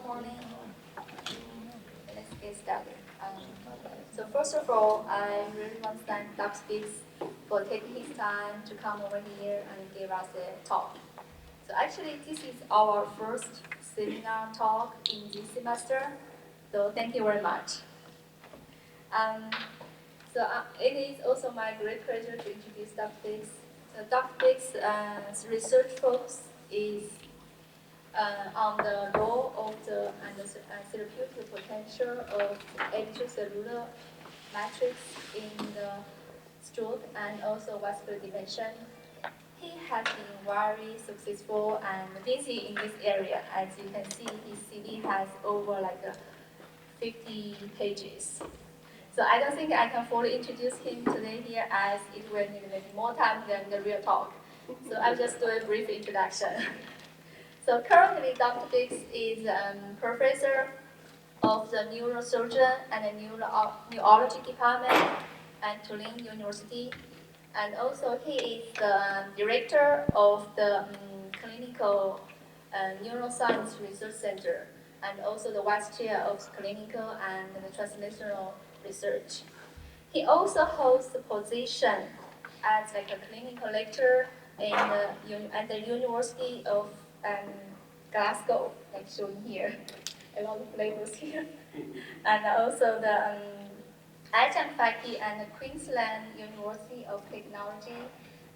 morning. Let's get started. So first of all, I really want to thank Dr. Bix for taking his time to come over here and give us a talk. So actually, this is our first seminar talk in this semester, so thank you very much. It is also my great pleasure to introduce Dr. Bix. So Dr. Bix's research focus is on the role of the therapeutic potential of extracellular matrix in the stroke and also vascular dimension. He has been very successful and busy in this area. As you can see, his CV has over 50 pages. So I don't think I can fully introduce him today here, as it will need maybe more time than the real talk. So I'll just do a brief introduction. So currently, Dr. Bix is professor of the neurosurgeon and the neurology department at Tulane University. And also he is the director of the clinical neuroscience research center, and also the vice chair of clinical and the translational research. He also holds the position as a clinical lecturer at the University of Glasgow, like shown here, a lot of labels here, and also the adjunct faculty at the Queensland University of Technology,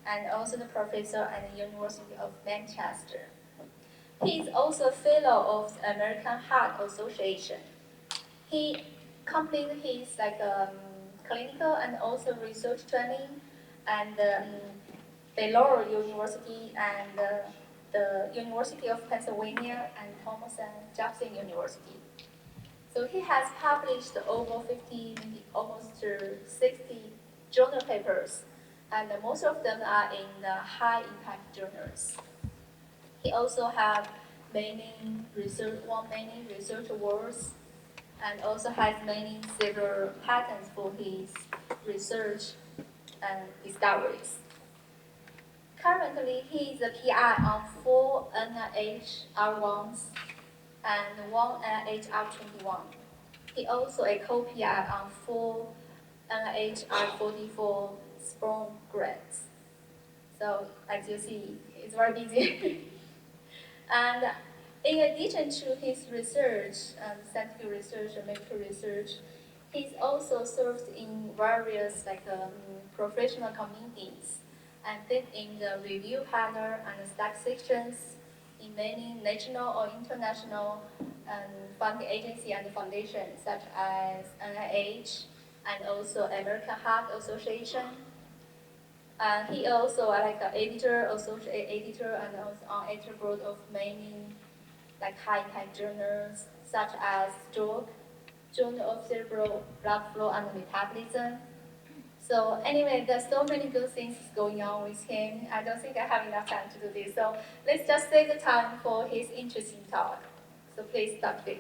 and also the professor at the University of Manchester. He is also a fellow of the American Heart Association. He completed his clinical and also research training at Baylor University and the University of Pennsylvania and Thomas and Jefferson University. So he has published over 50, maybe almost 60 journal papers, and most of them are in the high-impact journals. He also has won many research awards, and also has several patents for his research and discoveries. Currently, he is a PI on 4 NIH-R1s and 1 NIH-R21. He also a co-PI on 4 NIH-R44 sperm grants. So as you see, he's very busy. And in addition to his research, scientific research and medical research, he also serves in various professional committees and been in the review panel and staff sections in many national or international funding agencies and foundations such as NIH and also American Heart Association. He also associate editor, and also on editor board of many high-impact journals such as Stroke, Journal of Cerebral Blood Flow and Metabolism. So anyway, there's so many good things going on with him. I don't think I have enough time to do this. So let's just save the time for his interesting talk. So please, Dr. Bix.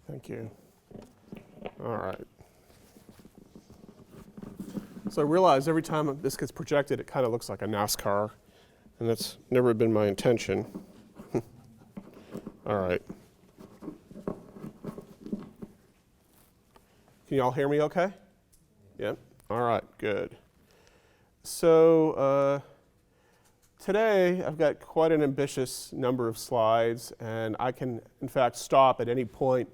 Thank you. All right. So I realize every time this gets projected, it kind of looks like a NASCAR, and that's never been my intention. All right. Can you all hear me okay? Yep. All right, good. So today I've got quite an ambitious number of slides, and I can, in fact, stop at any point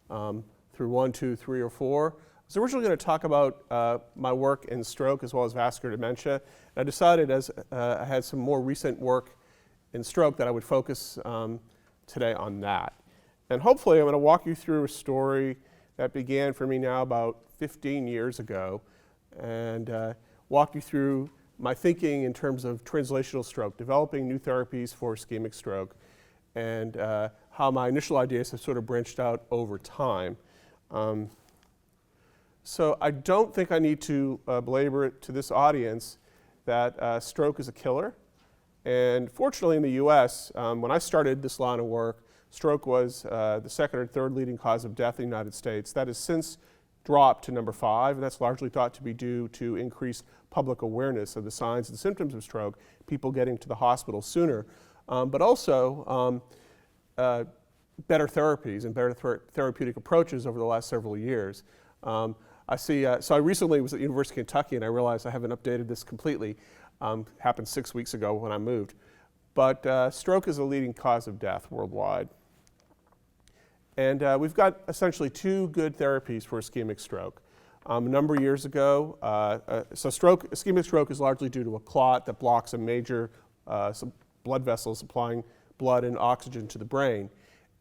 through 1, 2, 3, or 4. I was originally going to talk about my work in stroke as well as vascular dementia. And I decided, as I had some more recent work in stroke, that I would focus today on that. And hopefully I'm going to walk you through a story that began for me now about 15 years ago, and walk you through my thinking in terms of translational stroke, developing new therapies for ischemic stroke, and how my initial ideas have sort of branched out over time. So I don't think I need to belabor it to this audience that stroke is a killer. And fortunately in the US, when I started this line of work, stroke was the second or third leading cause of death in the United States. That has since dropped to number 5, and that's largely thought to be due to increased public awareness of the signs and symptoms of stroke, people getting to the hospital sooner, but also better therapies and better therapeutic approaches over the last several years. I see, so I recently was at the University of Kentucky, and I realized I haven't updated this completely. Happened 6 weeks ago when I moved. But stroke is a leading cause of death worldwide. And we've got essentially 2 good therapies for ischemic stroke. A number of years ago, ischemic stroke is largely due to a clot that blocks a major blood vessel supplying blood and oxygen to the brain.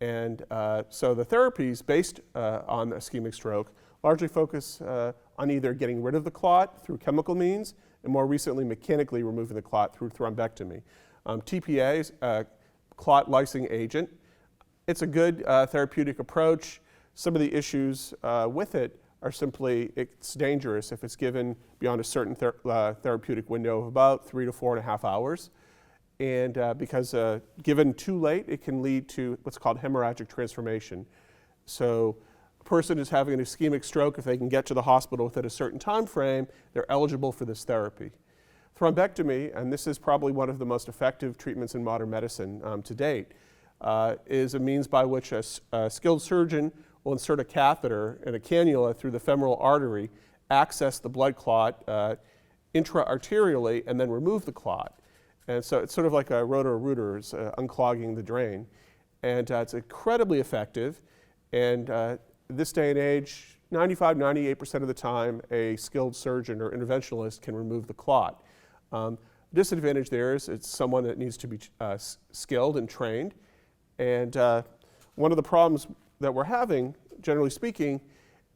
And so the therapies based on ischemic stroke largely focus on either getting rid of the clot through chemical means, and more recently mechanically removing the clot through thrombectomy. TPA is a clot lysing agent. It's a good therapeutic approach. Some of the issues with it are simply it's dangerous if it's given beyond a certain therapeutic window of about 3 to 4.5 hours. And because given too late, it can lead to what's called hemorrhagic transformation. So a person is having an ischemic stroke. If they can get to the hospital within a certain time frame, they're eligible for this therapy. Thrombectomy, and this is probably one of the most effective treatments in modern medicine to date, is a means by which a skilled surgeon will insert a catheter and a cannula through the femoral artery, access the blood clot intra-arterially, and then remove the clot. And so it's sort of like a rotor-rooters unclogging the drain. And it's incredibly effective. And this day and age, 95, 98% of the time, a skilled surgeon or interventionalist can remove the clot. Disadvantage there is it's someone that needs to be skilled and trained. And one of the problems that we're having, generally speaking,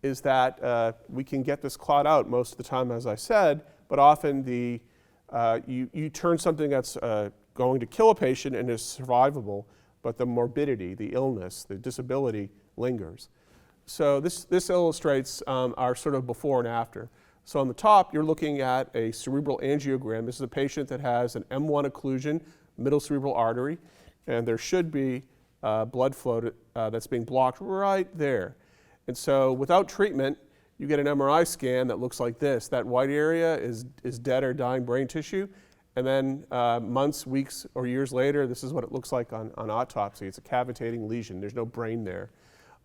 is that we can get this clot out most of the time, as I said, but often you turn something that's going to kill a patient and is survivable, but the morbidity, the illness, the disability lingers. So this illustrates our sort of before and after. So on the top, you're looking at a cerebral angiogram. This is a patient that has an M1 occlusion, middle cerebral artery, and there should be blood flow that's being blocked right there. And so without treatment, you get an MRI scan that looks like this. That white area is dead or dying brain tissue. And then months, weeks, or years later, this is what it looks like on autopsy. It's a cavitating lesion. There's no brain there.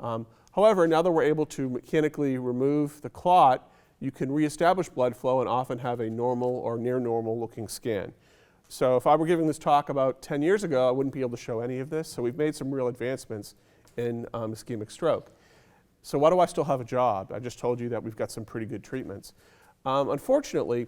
However, now that we're able to mechanically remove the clot, you can reestablish blood flow and often have a normal or near normal looking scan. So if I were giving this talk about 10 years ago, I wouldn't be able to show any of this. So we've made some real advancements in ischemic stroke. So why do I still have a job? I just told you that we've got some pretty good treatments. Unfortunately,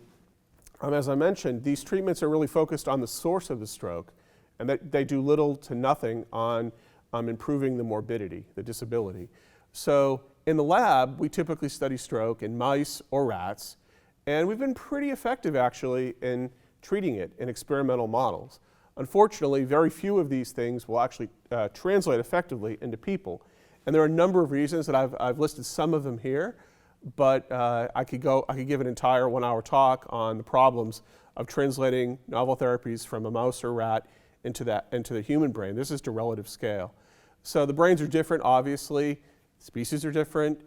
as I mentioned, these treatments are really focused on the source of the stroke, and they do little to nothing on improving the morbidity, the disability. So in the lab, we typically study stroke in mice or rats, and we've been pretty effective actually in treating it in experimental models. Unfortunately, very few of these things will actually translate effectively into people. And there are a number of reasons that I've listed some of them here, but I could give an entire 1-hour talk on the problems of translating novel therapies from a mouse or rat into the human brain. This is to relative scale. So the brains are different, obviously. Species are different.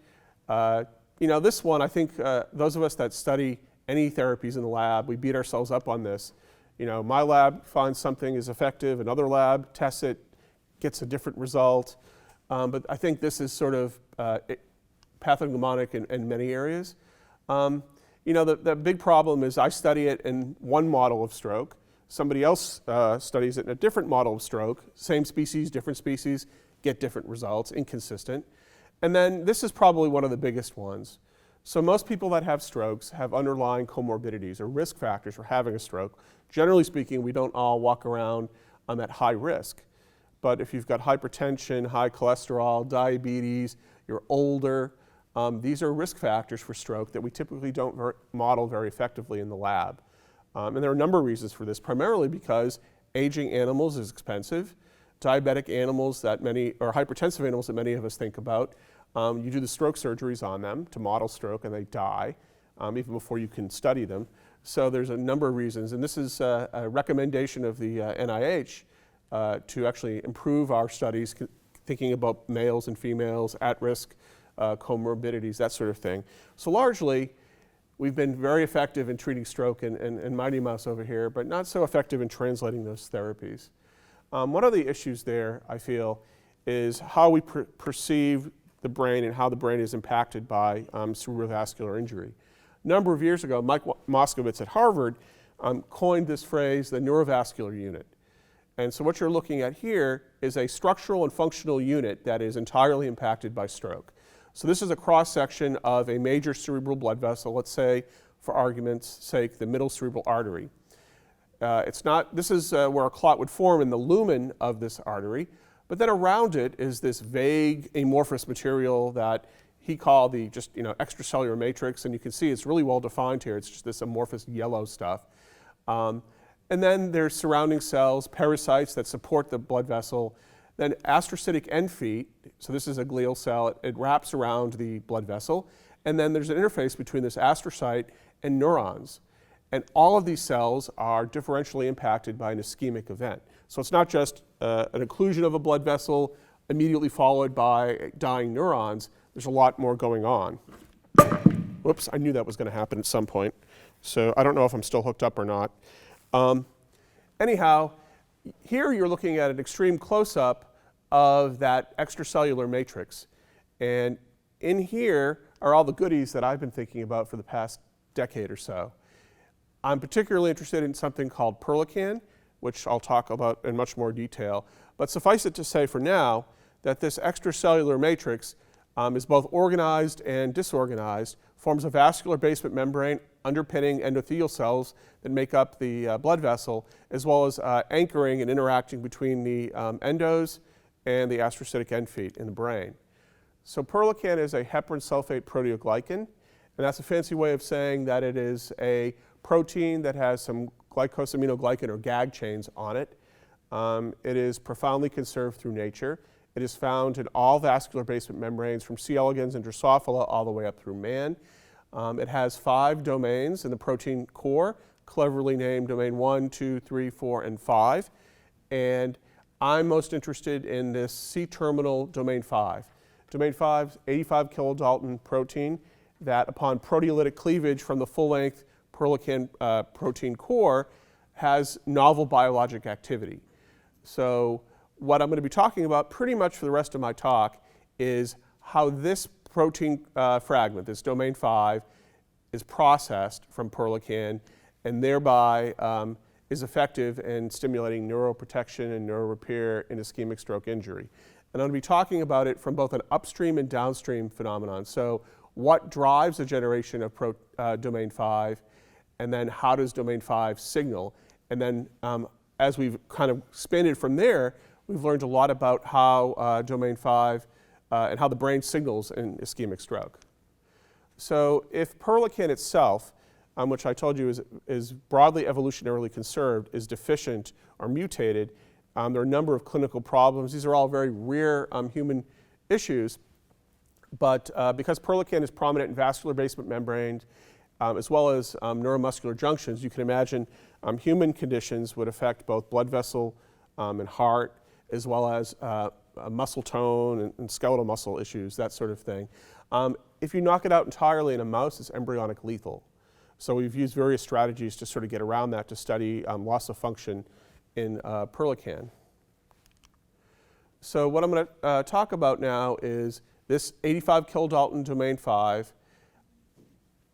This one, I think those of us that study any therapies in the lab, we beat ourselves up on this. My lab finds something is effective, another lab tests it, gets a different result. But I think this is sort of pathognomonic in many areas. The big problem is I study it in one model of stroke. Somebody else studies it in a different model of stroke. Same species, different species, get different results, inconsistent. And then this is probably one of the biggest ones. So most people that have strokes have underlying comorbidities or risk factors for having a stroke. Generally speaking, we don't all walk around at high risk. But if you've got hypertension, high cholesterol, diabetes, you're older, these are risk factors for stroke that we typically don't model very effectively in the lab. And there are a number of reasons for this, primarily because aging animals is expensive. Diabetic animals or hypertensive animals that many of us think about, you do the stroke surgeries on them to model stroke and they die even before you can study them. So there's a number of reasons, and this is a recommendation of the NIH to actually improve our studies, thinking about males and females at risk comorbidities, that sort of thing. So largely, we've been very effective in treating stroke and Mighty Mouse over here, but not so effective in translating those therapies. One of the issues there, I feel, is how we perceive the brain and how the brain is impacted by cerebrovascular injury. A number of years ago, Mike Moskowitz at Harvard coined this phrase, the neurovascular unit. And so what you're looking at here is a structural and functional unit that is entirely impacted by stroke. So this is a cross-section of a major cerebral blood vessel, let's say, for argument's sake, the middle cerebral artery. This is where a clot would form in the lumen of this artery, but then around it is this vague amorphous material that he called the extracellular matrix, and you can see it's really well defined here. It's just this amorphous yellow stuff. And then there's surrounding cells, pericytes that support the blood vessel, then astrocytic end feet, so this is a glial cell, it wraps around the blood vessel, and then there's an interface between this astrocyte and neurons. And all of these cells are differentially impacted by an ischemic event. So it's not just an occlusion of a blood vessel immediately followed by dying neurons. There's a lot more going on. Whoops, I knew that was going to happen at some point. So I don't know if I'm still hooked up or not. Anyhow, here you're looking at an extreme close-up of that extracellular matrix. And in here are all the goodies that I've been thinking about for the past decade or so. I'm particularly interested in something called Perlecan, which I'll talk about in much more detail. But suffice it to say for now that this extracellular matrix is both organized and disorganized, forms a vascular basement membrane underpinning endothelial cells that make up the blood vessel, as well as anchoring and interacting between the endos and the astrocytic end feet in the brain. So Perlecan is a heparin sulfate proteoglycan, and that's a fancy way of saying that it is a protein that has some glycosaminoglycan or GAG chains on it. It is profoundly conserved through nature. It is found in all vascular basement membranes from C. elegans and Drosophila all the way up through man. It has 5 domains in the protein core, cleverly named domain 1, 2, 3, 4, and 5. And I'm most interested in this C-terminal domain 5. Domain 5, 85 kilodalton protein that upon proteolytic cleavage from the full-length Perlecan protein core has novel biologic activity. So what I'm going to be talking about pretty much for the rest of my talk is how this protein fragment, this domain 5, is processed from Perlecan and thereby is effective in stimulating neuroprotection and neurorepair in ischemic stroke injury. And I'm going to be talking about it from both an upstream and downstream phenomenon. So what drives the generation of domain 5, and then how does domain 5 signal? And then as we've kind of expanded from there, we've learned a lot about how domain 5 and how the brain signals in ischemic stroke. So if Perlecan itself, which I told you is broadly evolutionarily conserved, is deficient or mutated, there are a number of clinical problems. These are all very rare human issues, but because Perlecan is prominent in vascular basement membranes, as well as neuromuscular junctions, you can imagine human conditions would affect both blood vessel and heart, as well as muscle tone and skeletal muscle issues, that sort of thing. If you knock it out entirely in a mouse, it's embryonic lethal. So we've used various strategies to sort of get around that to study loss of function in Perlecan. So what I'm going to talk about now is this 85 kilodalton domain 5.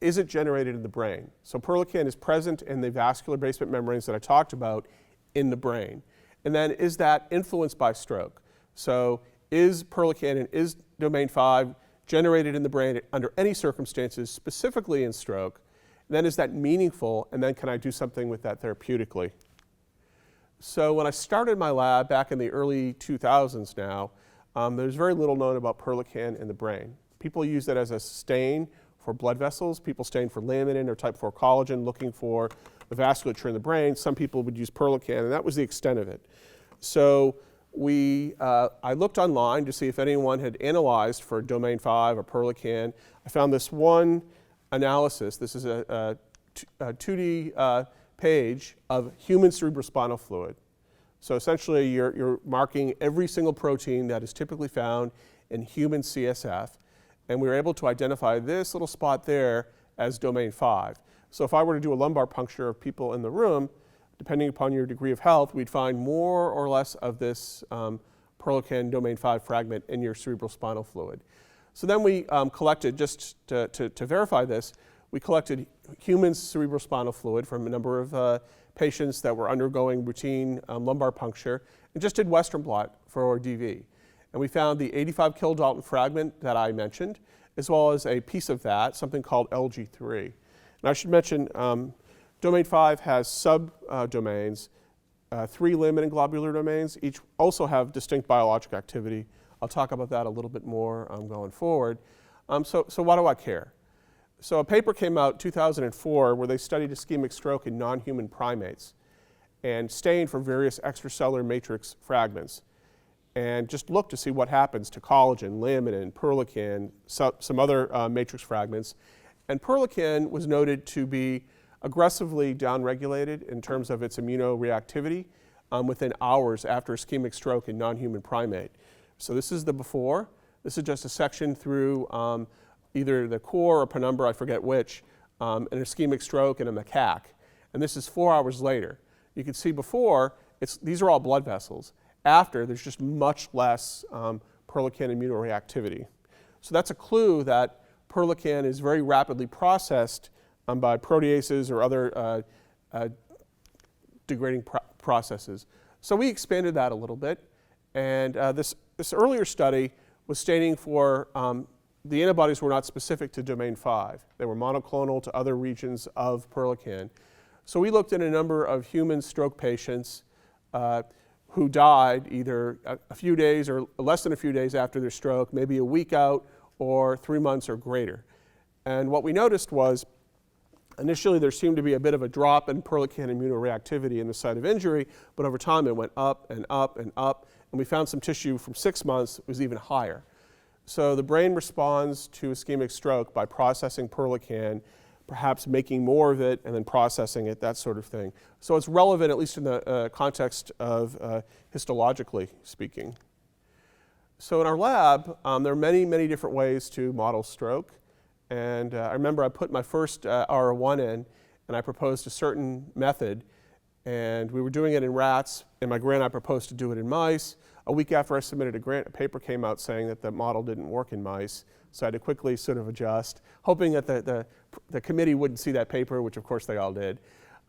Is it generated in the brain? So Perlecan is present in the vascular basement membranes that I talked about in the brain. And then is that influenced by stroke? So is Perlecan and is domain 5 generated in the brain under any circumstances, specifically in stroke? And then is that meaningful? And then can I do something with that therapeutically? So when I started my lab back in the early 2000s now, there's very little known about Perlecan in the brain. People use it as a stain for blood vessels. People stain for laminin or type 4 collagen, looking for the vasculature in the brain. Some people would use Perlecan, and that was the extent of it. So I looked online to see if anyone had analyzed for domain 5 or Perlecan. I found this one analysis. This is a 2D page of human cerebrospinal fluid. So essentially, you're marking every single protein that is typically found in human CSF, and we were able to identify this little spot there as domain 5. So if I were to do a lumbar puncture of people in the room, depending upon your degree of health, we'd find more or less of this Perlecan Domain 5 fragment in your cerebral spinal fluid. So then we collected, just to verify this, we collected human cerebral spinal fluid from a number of patients that were undergoing routine lumbar puncture and just did Western blot for DV. And we found the 85 kilodalton fragment that I mentioned, as well as a piece of that, something called LG3. And I should mention, domain 5 has subdomains, 3 limiting globular domains. Each also have distinct biologic activity. I'll talk about that a little bit more going forward. So why do I care? So a paper came out in 2004 where they studied ischemic stroke in non-human primates and stained for various extracellular matrix fragments and just looked to see what happens to collagen, laminin, perlecan, some other matrix fragments. And perlecan was noted to be aggressively downregulated in terms of its immunoreactivity within hours after ischemic stroke in non-human primate. So this is the before. This is just a section through either the core or penumbra, I forget which, an ischemic stroke in a macaque. And this is 4 hours later. You can see before, these are all blood vessels. After, there's just much less perlecan immunoreactivity. So that's a clue that perlecan is very rapidly processed by proteases or other degrading processes. So we expanded that a little bit. And this earlier study was staining for the antibodies were not specific to domain 5. They were monoclonal to other regions of perlecan. So we looked at a number of human stroke patients who died either a few days or less than a few days after their stroke, maybe a week out or 3 months or greater. And what we noticed was initially there seemed to be a bit of a drop in perlecan immunoreactivity in the site of injury, but over time it went up and up and up, and we found some tissue from 6 months was even higher. So the brain responds to ischemic stroke by processing perlecan, perhaps making more of it and then processing it, that sort of thing. So it's relevant, at least in the context of histologically speaking. So in our lab, there are many, many different ways to model stroke. And I remember I put my first R1 in, and I proposed a certain method. And we were doing it in rats. In my grant, I proposed to do it in mice. A week after I submitted a grant, a paper came out saying that the model didn't work in mice. So I had to quickly sort of adjust, hoping that the committee wouldn't see that paper, which of course they all did.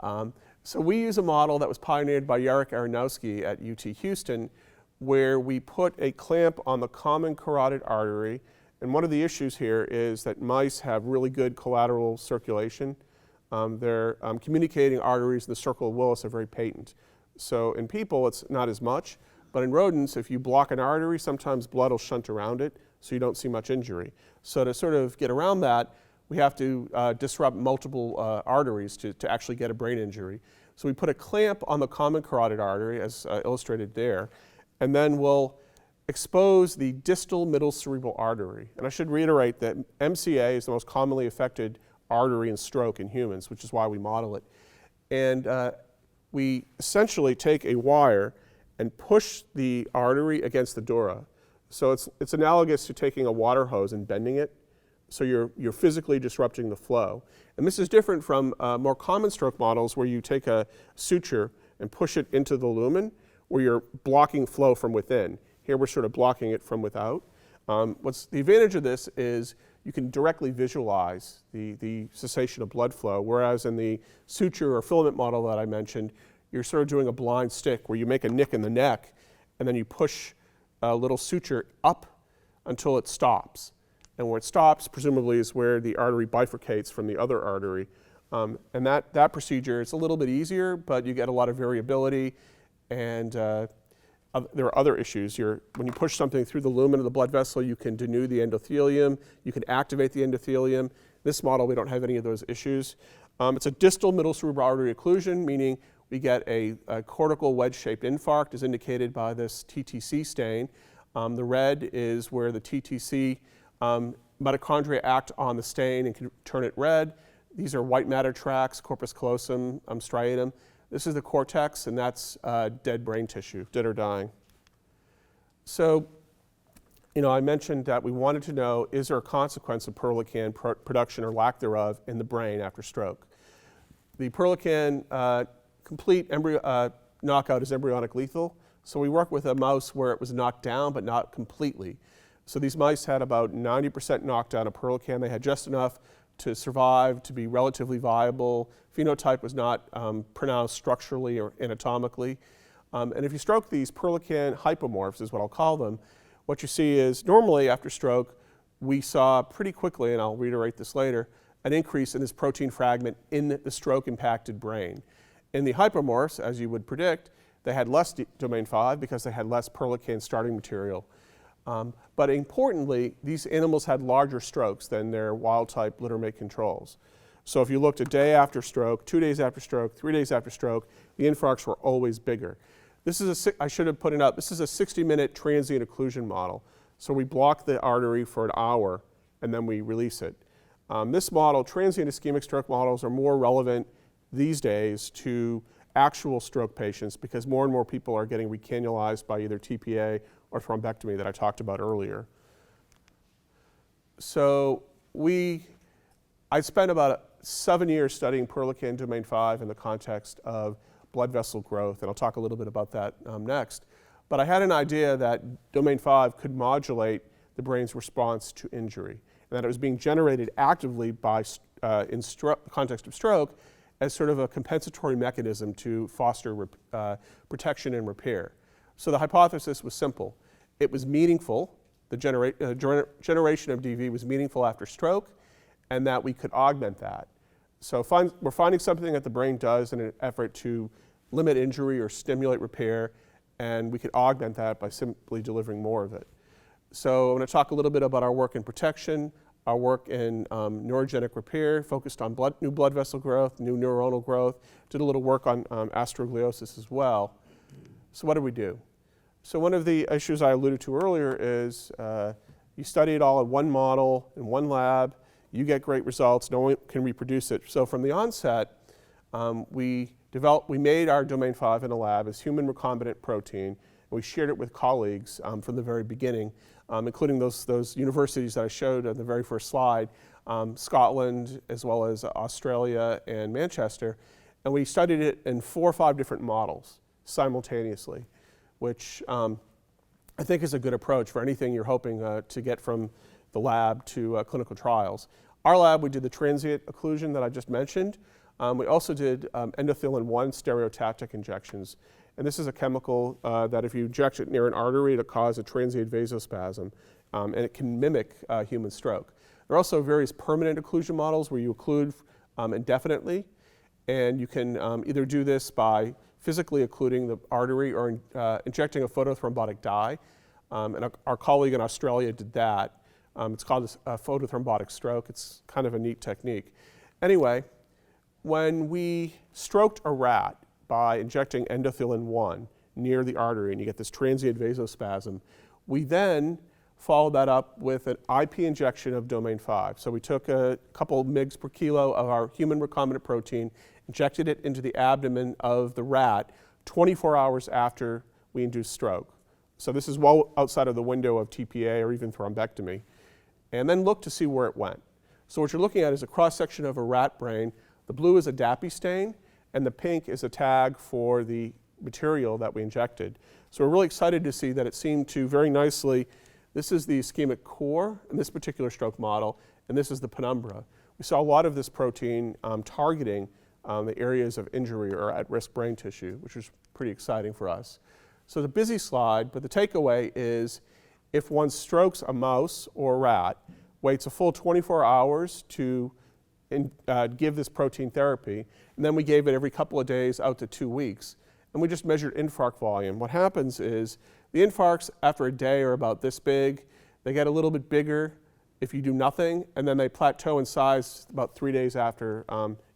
So we use a model that was pioneered by Jarek Aronowski at UT Houston, where we put a clamp on the common carotid artery. And one of the issues here is that mice have really good collateral circulation. Their communicating arteries in the circle of Willis are very patent. So in people, it's not as much. But in rodents, if you block an artery, sometimes blood will shunt around it, so you don't see much injury. So to sort of get around that, we have to disrupt multiple arteries to actually get a brain injury. So we put a clamp on the common carotid artery, as illustrated there, and then we'll expose the distal middle cerebral artery. And I should reiterate that MCA is the most commonly affected artery in stroke in humans, which is why we model it. And we essentially take a wire and push the artery against the dura. So it's analogous to taking a water hose and bending it. So you're physically disrupting the flow. And this is different from more common stroke models where you take a suture and push it into the lumen, where you're blocking flow from within. Here we're sort of blocking it from without. What's the advantage of this is you can directly visualize the cessation of blood flow, whereas in the suture or filament model that I mentioned, you're sort of doing a blind stick where you make a nick in the neck and then you push a little suture up until it stops. And where it stops, presumably, is where the artery bifurcates from the other artery. And that procedure is a little bit easier, but you get a lot of variability. And there are other issues. When you push something through the lumen of the blood vessel, you can denude the endothelium. You can activate the endothelium. This model, we don't have any of those issues. It's a distal middle cerebral artery occlusion, meaning we get a cortical wedge-shaped infarct, as indicated by this TTC stain. The red is where the TTC mitochondria act on the stain and can turn it red. These are white matter tracts, corpus callosum, striatum. This is the cortex, and that's dead brain tissue, dead or dying. So I mentioned that we wanted to know, is there a consequence of Perlecan production or lack thereof in the brain after stroke? The Perlecan complete knockout is embryonic lethal. So we worked with a mouse where it was knocked down, but not completely. So these mice had about 90% knockdown of Perlecan. They had just enough to survive, to be relatively viable. Phenotype was not pronounced structurally or anatomically. And if you stroke these Perlecan hypomorphs, is what I'll call them, what you see is normally after stroke, we saw pretty quickly, and I'll reiterate this later, an increase in this protein fragment in the stroke-impacted brain. In the hypomorphs, as you would predict, they had less domain 5 because they had less Perlecan starting material. But importantly, these animals had larger strokes than their wild-type littermate controls. So if you looked a day after stroke, 2 days after stroke, 3 days after stroke, the infarcts were always bigger. This is I should have put it up, this is a 60-minute transient occlusion model. So we block the artery for an hour, and then we release it. This model, transient ischemic stroke models, are more relevant these days to actual stroke patients because more and more people are getting recannulized by either TPA or thrombectomy that I talked about earlier. So I spent about 7 years studying Perlecan domain 5 in the context of blood vessel growth, and I'll talk a little bit about that next. But I had an idea that domain 5 could modulate the brain's response to injury, and that it was being generated actively by, in context of stroke as sort of a compensatory mechanism to foster protection and repair. So the hypothesis was simple. It was meaningful, the generation of DV was meaningful after stroke, and that we could augment that. So we're finding something that the brain does in an effort to limit injury or stimulate repair, and we could augment that by simply delivering more of it. So I'm going to talk a little bit about our work in protection, our work in neurogenic repair, focused on new blood vessel growth, new neuronal growth, did a little work on astrogliosis as well. So what did we do? So one of the issues I alluded to earlier is you study it all in one model, in one lab, you get great results, no one can reproduce it. So from the onset, we made our domain 5 in a lab as human recombinant protein, and we shared it with colleagues from the very beginning, including those universities that I showed on the very first slide, Scotland, as well as Australia and Manchester, and we studied it in 4 or 5 different models simultaneously, which I think is a good approach for anything you're hoping to get from the lab to clinical trials. Our lab, we did the transient occlusion that I just mentioned. We also did endothelin-1 stereotactic injections. And this is a chemical that if you inject it near an artery, it'll cause a transient vasospasm, and it can mimic human stroke. There are also various permanent occlusion models where you occlude indefinitely, and you can either do this by physically occluding the artery or injecting a photothrombotic dye. And our colleague in Australia did that. It's called a photothrombotic stroke. It's kind of a neat technique. Anyway, when we stroked a rat by injecting endothelin-1 near the artery, and you get this transient vasospasm, we then followed that up with an IP injection of domain 5. So we took a couple mgs per kilo of our human recombinant protein, injected it into the abdomen of the rat 24 hours after we induced stroke. So this is well outside of the window of TPA or even thrombectomy. And then look to see where it went. So what you're looking at is a cross-section of a rat brain. The blue is a DAPI stain, and the pink is a tag for the material that we injected. So we're really excited to see that it seemed to very nicely, this is the ischemic core in this particular stroke model, and this is the penumbra. We saw a lot of this protein targeting the areas of injury or at-risk brain tissue, which was pretty exciting for us. So the busy slide, but the takeaway is if one strokes a mouse or a rat, waits a full 24 hours to give this protein therapy, and then we gave it every couple of days out to 2 weeks, and we just measured infarct volume. What happens is the infarcts after a day are about this big. They get a little bit bigger if you do nothing, and then they plateau in size about 3 days after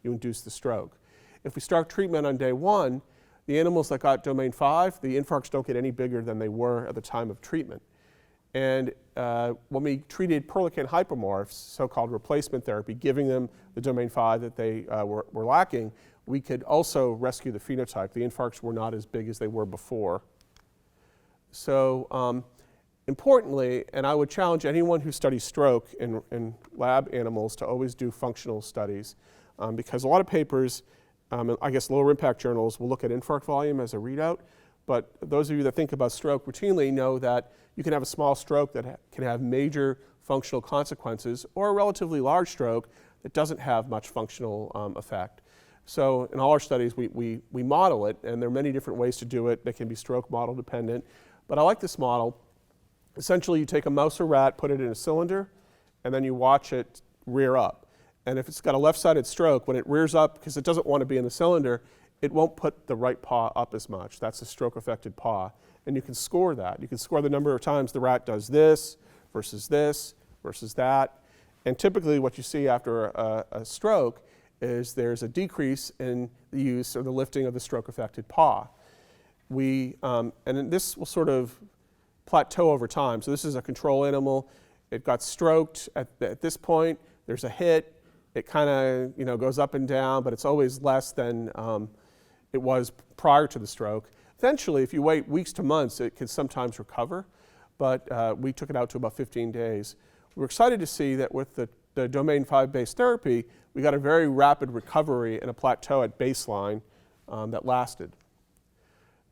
you induce the stroke. If we start treatment on day 1, the animals that got domain 5, the infarcts don't get any bigger than they were at the time of treatment. And when we treated Perlecan hypomorphs, so-called replacement therapy, giving them the domain 5 that they were lacking, we could also rescue the phenotype. The infarcts were not as big as they were before. So Importantly, and I would challenge anyone who studies stroke in lab animals to always do functional studies, because a lot of papers, I guess lower impact journals, will look at infarct volume as a readout, but those of you that think about stroke routinely know that you can have a small stroke that can have major functional consequences, or a relatively large stroke that doesn't have much functional effect. So in all our studies, we model it, and there are many different ways to do it. They can be stroke model dependent, but I like this model. Essentially, you take a mouse or rat, put it in a cylinder, and then you watch it rear up. And if it's got a left-sided stroke, when it rears up, because it doesn't want to be in the cylinder, it won't put the right paw up as much. That's a stroke-affected paw. And you can score that. You can score the number of times the rat does this versus that. And typically what you see after a stroke is there's a decrease in the use or the lifting of the stroke-affected paw. And this will sort of plateau over time. So this is a control animal. It got stroked at this point. There's a hit. It kind of goes up and down, but it's always less than it was prior to the stroke. Eventually, if you wait weeks to months, it can sometimes recover, but we took it out to about 15 days. We're excited to see that with the Domain 5-based therapy, we got a very rapid recovery and a plateau at baseline that lasted.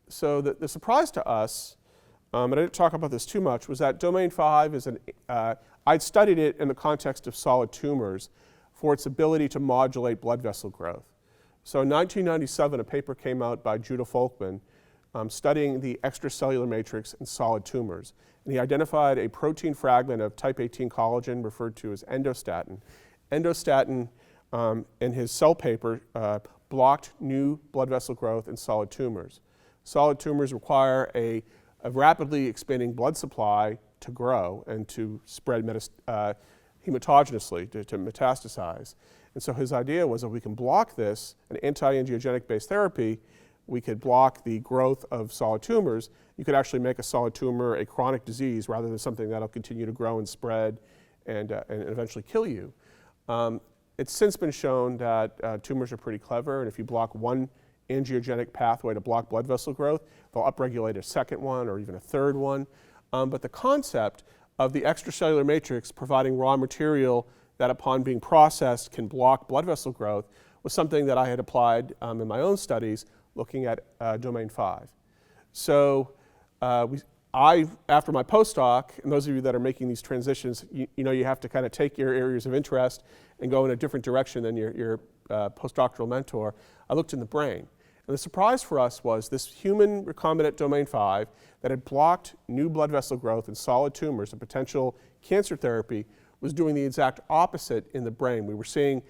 So the surprise to us, and I didn't talk about this too much, was that Domain 5 is I'd studied it in the context of solid tumors for its ability to modulate blood vessel growth. So in 1997, a paper came out by Judah Folkman studying the extracellular matrix in solid tumors. And he identified a protein fragment of type 18 collagen referred to as endostatin. Endostatin, in his Cell paper, blocked new blood vessel growth in solid tumors. Solid tumors require a rapidly expanding blood supply to grow and to spread hematogenously, to metastasize. And so his idea was if we can block this, an anti-angiogenic based therapy, we could block the growth of solid tumors. You could actually make a solid tumor a chronic disease rather than something that'll continue to grow and spread and eventually kill you. It's since been shown that tumors are pretty clever, and if you block one angiogenic pathway to block blood vessel growth, they'll upregulate a second one or even a third one. But the concept of the extracellular matrix providing raw material that upon being processed can block blood vessel growth was something that I had applied in my own studies looking at Domain 5. So after my postdoc, and those of you that are making these transitions, you have to kind of take your areas of interest and go in a different direction than your postdoctoral mentor. I looked in the brain. And the surprise for us was this human recombinant Domain 5 that had blocked new blood vessel growth in solid tumors, a potential cancer therapy, was doing the exact opposite in the brain. We were seeing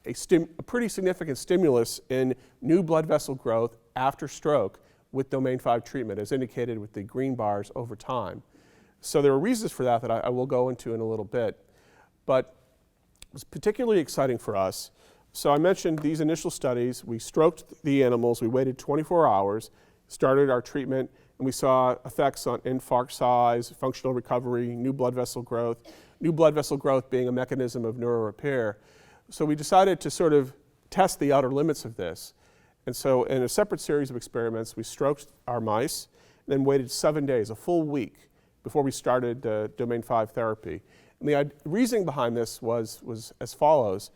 a pretty significant stimulus in new blood vessel growth after stroke with Domain 5 treatment, as indicated with the green bars over time. So there are reasons for that I will go into in a little bit. But it was particularly exciting for us. So I mentioned these initial studies. We stroked the animals. We waited 24 hours, started our treatment, and we saw effects on infarct size, functional recovery, new blood vessel growth being a mechanism of neurorepair. So we decided to sort of test the outer limits of this. And so in a separate series of experiments, we stroked our mice, and then waited 7 days, a full week, before we started Domain 5 therapy. And the reasoning behind this was as follows.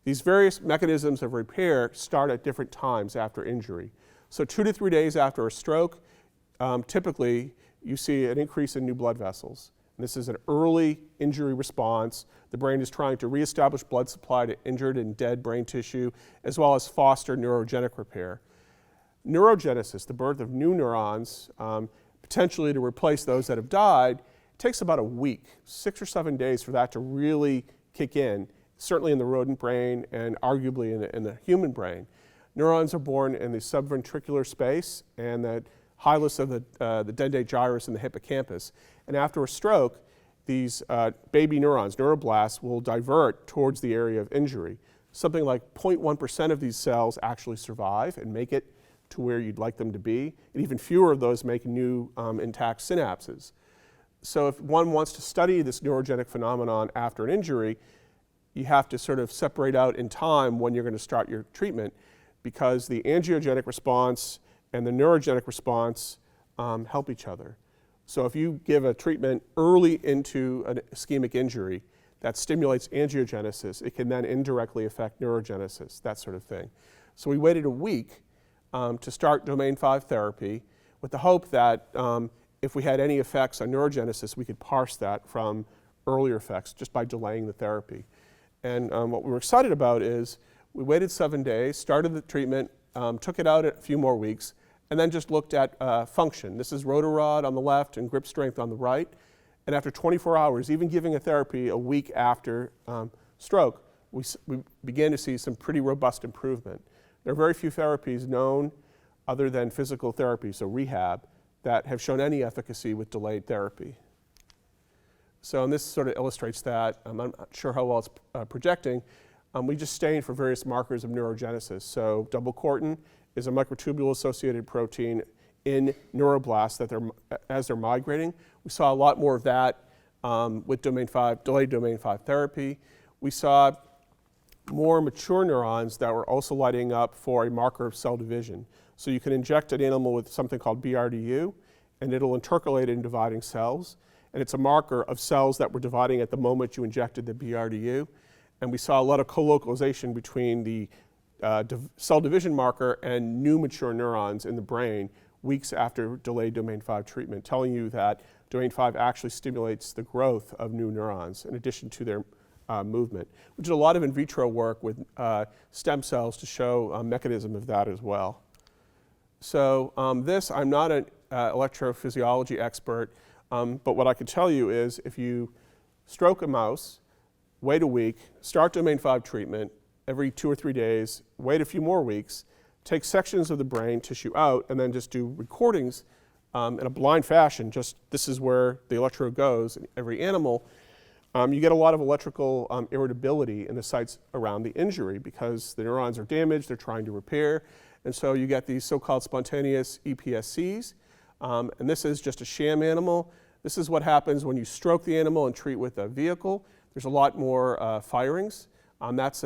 These various mechanisms of repair start at different times after injury. So 2 to 3 days after a stroke, typically you see an increase in new blood vessels. And this is an early injury response. The brain is trying to reestablish blood supply to injured and dead brain tissue, as well as foster neurogenic repair. Neurogenesis, the birth of new neurons, potentially to replace those that have died, takes about a week, 6 or 7 days for that to really kick in, certainly in the rodent brain and arguably in the human brain. Neurons are born in the subventricular space and the hilus of the dendate gyrus in the hippocampus. And after a stroke, these baby neurons, neuroblasts, will divert towards the area of injury. Something like 0.1% of these cells actually survive and make it to where you'd like them to be, and even fewer of those make new intact synapses. So if one wants to study this neurogenic phenomenon after an injury, you have to sort of separate out in time when you're going to start your treatment, because the angiogenic response and the neurogenic response help each other. So if you give a treatment early into an ischemic injury that stimulates angiogenesis, it can then indirectly affect neurogenesis, that sort of thing. So we waited a week to start Domain 5 therapy with the hope that if we had any effects on neurogenesis, we could parse that from earlier effects just by delaying the therapy. And what we were excited about is we waited 7 days, started the treatment, took it out a few more weeks, and then just looked at function. This is rotor rod on the left and grip strength on the right. And after 24 hours, even giving a therapy a week after stroke, we began to see some pretty robust improvement. There are very few therapies known other than physical therapy, so rehab, that have shown any efficacy with delayed therapy. So and this sort of illustrates that. I'm not sure how well it's projecting. We just stained for various markers of neurogenesis. So double cortin is a microtubule-associated protein in neuroblasts that as they're migrating. We saw a lot more of that with delayed Domain 5 therapy. We saw more mature neurons that were also lighting up for a marker of cell division. So you can inject an animal with something called BRDU, and it'll intercalate in dividing cells. And it's a marker of cells that were dividing at the moment you injected the BRDU. And we saw a lot of co-localization between the cell division marker and new mature neurons in the brain weeks after delayed Domain 5 treatment, telling you that Domain 5 actually stimulates the growth of new neurons in addition to their movement. We did a lot of in vitro work with stem cells to show a mechanism of that as well. So I'm not an electrophysiology expert, but what I can tell you is if you stroke a mouse, wait a week, start Domain 5 treatment every 2 or 3 days, wait a few more weeks, take sections of the brain tissue out, and then just do recordings in a blind fashion, just this is where the electrode goes in every animal, you get a lot of electrical irritability in the sites around the injury because the neurons are damaged, they're trying to repair, and so you get these so-called spontaneous EPSCs, and this is just a sham animal. This is what happens when you stroke the animal and treat with a vehicle. There's a lot more firings. That's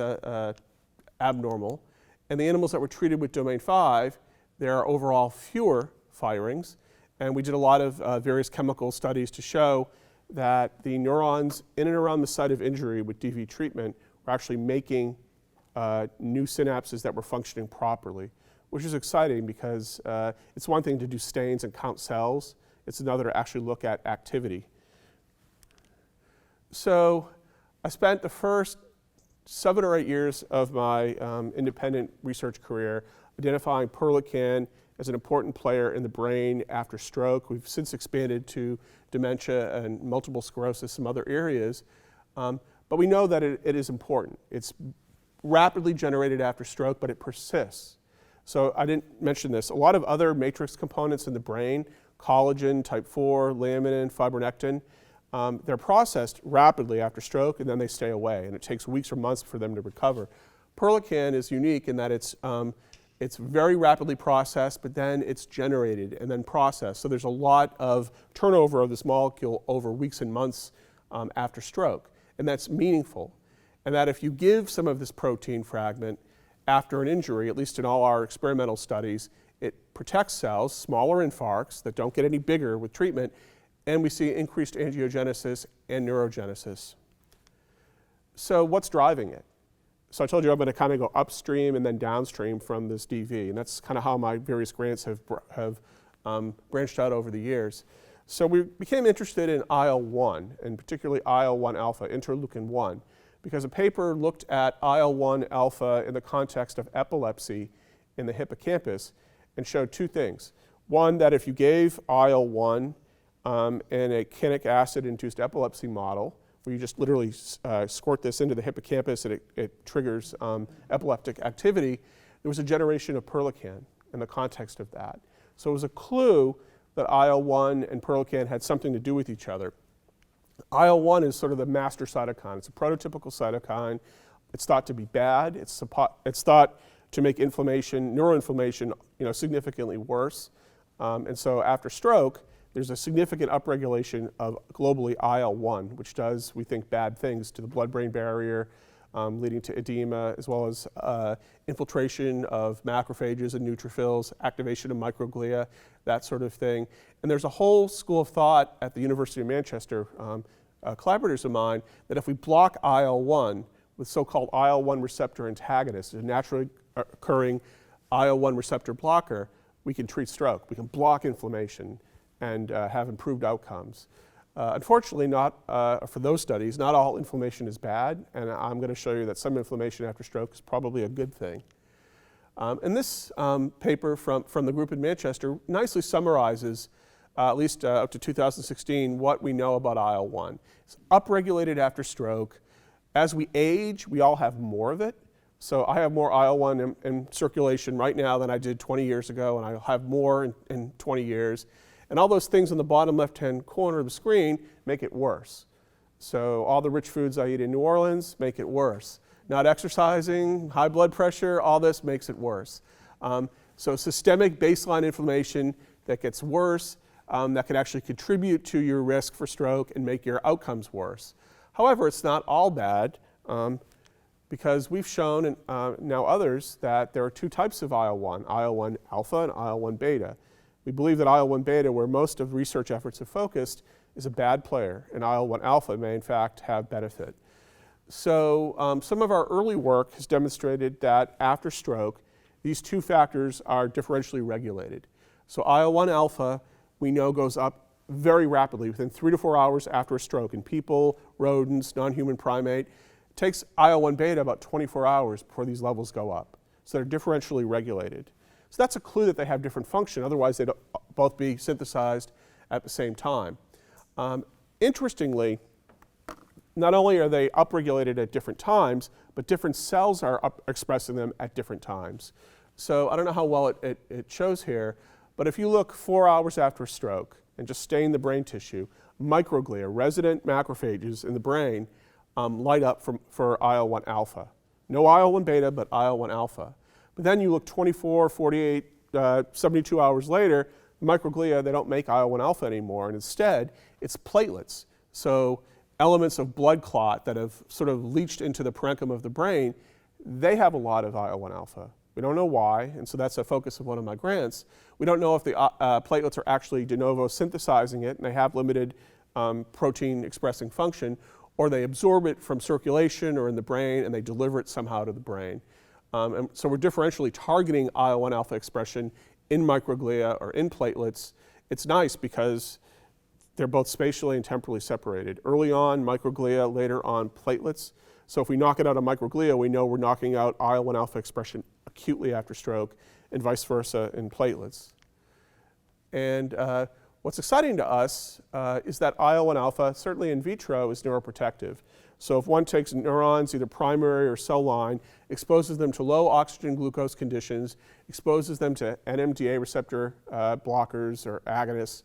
abnormal. And the animals that were treated with Domain 5, there are overall fewer firings. And we did a lot of various chemical studies to show that the neurons in and around the site of injury with DV treatment were actually making new synapses that were functioning properly, which is exciting because it's one thing to do stains and count cells. It's another to actually look at activity. So I spent the first 7 or 8 years of my independent research career identifying Perlecan as an important player in the brain after stroke. We've since expanded to dementia and multiple sclerosis, some other areas. But we know that it is important. It's rapidly generated after stroke, but it persists. So I didn't mention this. A lot of other matrix components in the brain, collagen, type 4, laminin, fibronectin, they're processed rapidly after stroke and then they stay away, and it takes weeks or months for them to recover. Perlecan is unique in that it's very rapidly processed, but then it's generated and then processed. So there's a lot of turnover of this molecule over weeks and months after stroke, and that's meaningful. And that if you give some of this protein fragment after an injury, at least in all our experimental studies, it protects cells, smaller infarcts that don't get any bigger with treatment, and we see increased angiogenesis and neurogenesis. So what's driving it? So I told you I'm going to kind of go upstream and then downstream from this DV, and that's kind of how my various grants have branched out over the years. So we became interested in IL-1, and particularly IL-1 alpha, interleukin-1, because a paper looked at IL-1 alpha in the context of epilepsy in the hippocampus and showed 2 things. One, that if you gave IL-1 in a canic acid-induced epilepsy model, where you just literally squirt this into the hippocampus and it triggers epileptic activity, there was a generation of Perlecan in the context of that. So it was a clue that IL-1 and Perlecan had something to do with each other. IL-1 is sort of the master cytokine. It's a prototypical cytokine. It's thought to be bad. It's thought to make inflammation, neuroinflammation, significantly worse. And so after stroke, there's a significant upregulation of globally IL-1, which does, we think, bad things to the blood-brain barrier, leading to edema, as well as infiltration of macrophages and neutrophils, activation of microglia, that sort of thing. And there's a whole school of thought at the University of Manchester, collaborators of mine, that if we block IL-1 with so-called IL-1 receptor antagonists, a naturally occurring IL-1 receptor blocker, we can treat stroke. We can block inflammation and have improved outcomes. Unfortunately, not for those studies, not all inflammation is bad, and I'm going to show you that some inflammation after stroke is probably a good thing. And this paper from the group in Manchester nicely summarizes, at least up to 2016, what we know about IL-1. It's upregulated after stroke. As we age, we all have more of it. So I have more IL-1 in circulation right now than I did 20 years ago, and I'll have more in 20 years. And all those things in the bottom left-hand corner of the screen make it worse. So all the rich foods I eat in New Orleans make it worse. Not exercising, high blood pressure, all this makes it worse. So systemic baseline inflammation that gets worse, that can actually contribute to your risk for stroke and make your outcomes worse. However, it's not all bad, because we've shown, and now others, that there are two types of IL-1, IL-1 alpha and IL-1 beta. We believe that IL-1 beta, where most of research efforts have focused, is a bad player, and IL-1 alpha may in fact have benefit. So some of our early work has demonstrated that after stroke, these two factors are differentially regulated. So IL-1 alpha, we know, goes up very rapidly within 3 to 4 hours after a stroke in people, rodents, non-human primate. It takes IL-1 beta about 24 hours before these levels go up. So they're differentially regulated. So that's a clue that they have different function, otherwise they'd both be synthesized at the same time. Interestingly, not only are they upregulated at different times, but different cells are expressing them at different times. So I don't know how well it shows here, but if you look 4 hours after a stroke and just stain the brain tissue, microglia, resident macrophages in the brain, light up for IL-1 alpha. No IL-1 beta, but IL-1 alpha. But then you look 24, 48, 72 hours later, microglia, they don't make IL-1 alpha anymore, and instead, it's platelets. So elements of blood clot that have sort of leached into the parenchyma of the brain, they have a lot of IL-1 alpha. We don't know why, and so that's a focus of one of my grants. We don't know if the platelets are actually de novo synthesizing it, and they have limited protein expressing function, or they absorb it from circulation or in the brain, and they deliver it somehow to the brain. And so we're differentially targeting IL-1 alpha expression in microglia or in platelets. It's nice because they're both spatially and temporally separated. Early on, microglia, later on, platelets. So if we knock it out of microglia, we know we're knocking out IL-1 alpha expression acutely after stroke, and vice versa in platelets. And what's exciting to us is that IL-1 alpha, certainly in vitro, is neuroprotective. So if one takes neurons, either primary or cell line, exposes them to low oxygen glucose conditions, exposes them to NMDA receptor blockers or agonists,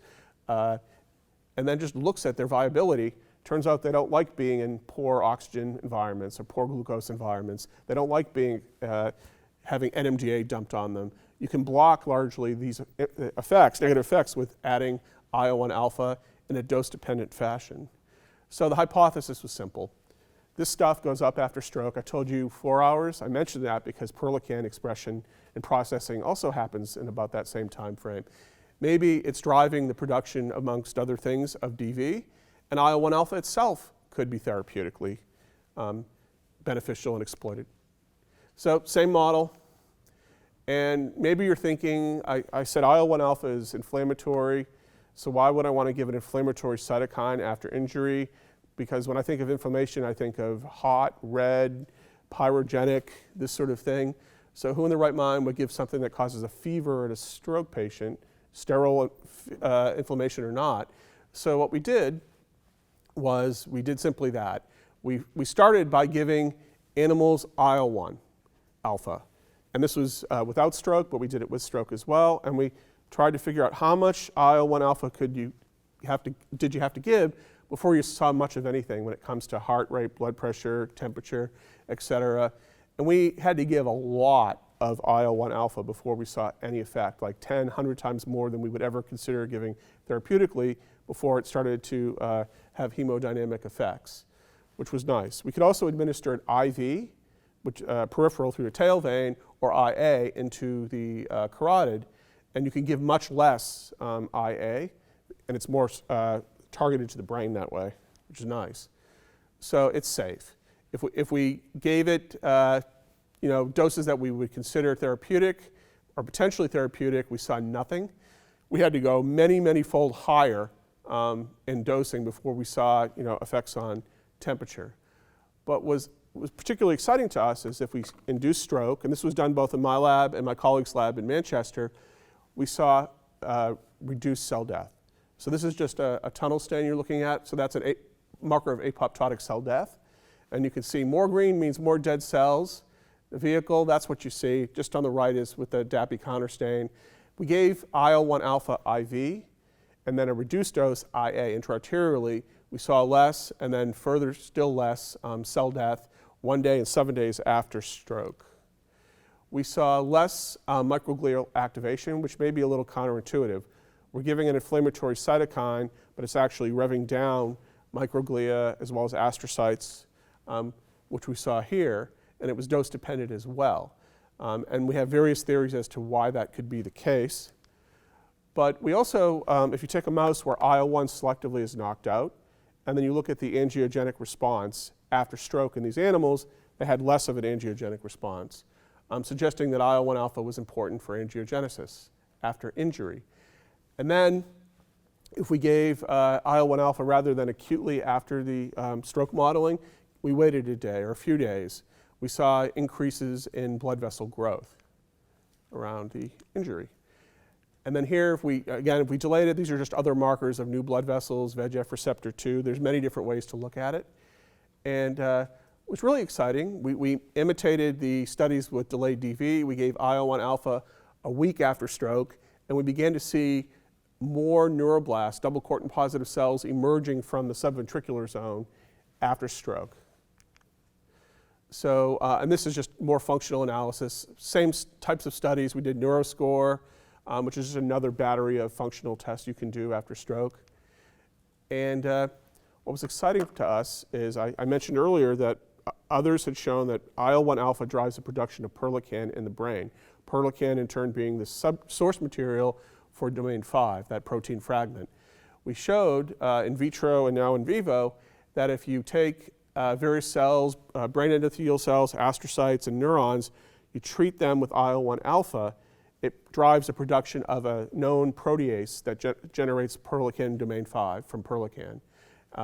and then just looks at their viability, turns out they don't like being in poor oxygen environments or poor glucose environments. They don't like being having NMDA dumped on them. You can block largely these effects, negative effects, with adding IL-1 alpha in a dose-dependent fashion. So the hypothesis was simple. This stuff goes up after stroke. I told you 4 hours. I mentioned that because Perlecan expression and processing also happens in about that same time frame. Maybe it's driving the production, amongst other things, of DV, and IL-1 alpha itself could be therapeutically beneficial and exploited. So same model. And maybe you're thinking, I said IL-1 alpha is inflammatory, so why would I want to give an inflammatory cytokine after injury? Because when I think of inflammation, I think of hot, red, pyrogenic, this sort of thing. So who in their right mind would give something that causes a fever in a stroke patient, sterile inflammation or not? So what we did was we did simply that. We started by giving animals IL-1 alpha. And this was without stroke, but we did it with stroke as well. And we tried to figure out how much IL-1 alpha did you have to give before you saw much of anything when it comes to heart rate, blood pressure, temperature, et cetera. And we had to give a lot of IL-1 alpha before we saw any effect, like 10, 100 times more than we would ever consider giving therapeutically before it started to have hemodynamic effects. which was nice. We could also administer an IV, which peripheral through the tail vein, or IA into the carotid, and you can give much less IA, and it's more targeted to the brain that way, which is nice. So it's safe. If we gave it doses that we would consider therapeutic or potentially therapeutic, we saw nothing. We had to go many, many-fold higher in dosing before we saw effects on temperature. But what was particularly exciting to us is if we induce stroke, and this was done both in my lab and my colleague's lab in Manchester, we saw reduced cell death. So this is just a tunnel stain you're looking at, so that's a marker of apoptotic cell death. And you can see more green means more dead cells. The vehicle, that's what you see. Just on the right is with the DAPI counter stain. We gave IL-1 alpha IV, and then a reduced dose IA intraarterially. We saw less, and then further still less cell death 1 day and 7 days after stroke. We saw less microglial activation, which may be a little counterintuitive. We're giving an inflammatory cytokine, but it's actually revving down microglia as well as astrocytes, which we saw here, and it was dose dependent as well. And we have various theories as to why that could be the case. But we also, if you take a mouse where IL-1 selectively is knocked out, and then you look at the angiogenic response after stroke in these animals, they had less of an angiogenic response, suggesting that IL-1 alpha was important for angiogenesis after injury. And then if we gave IL-1 alpha rather than acutely after the stroke modeling, we waited a day or a few days. We saw increases in blood vessel growth around the injury. And then here, if we delayed it, these are just other markers of new blood vessels, VEGF receptor 2. There's many different ways to look at it. And it was really exciting. We imitated the studies with delayed DV. We gave IL-1 alpha a week after stroke, and we began to see more neuroblasts, double cortin positive cells, emerging from the subventricular zone after stroke. So, and this is just more functional analysis. Same types of studies. We did neuroscore, which is just another battery of functional tests you can do after stroke. And what was exciting to us is I mentioned earlier that others had shown that IL-1 alpha drives the production of Perlecan in the brain. Perlecan, in turn, being the source material for domain 5, that protein fragment. We showed in vitro and now in vivo that if you take various cells, brain endothelial cells, astrocytes, and neurons, you treat them with IL-1 alpha, it drives the production of a known protease that generates Perlecan Domain V from Perlecan.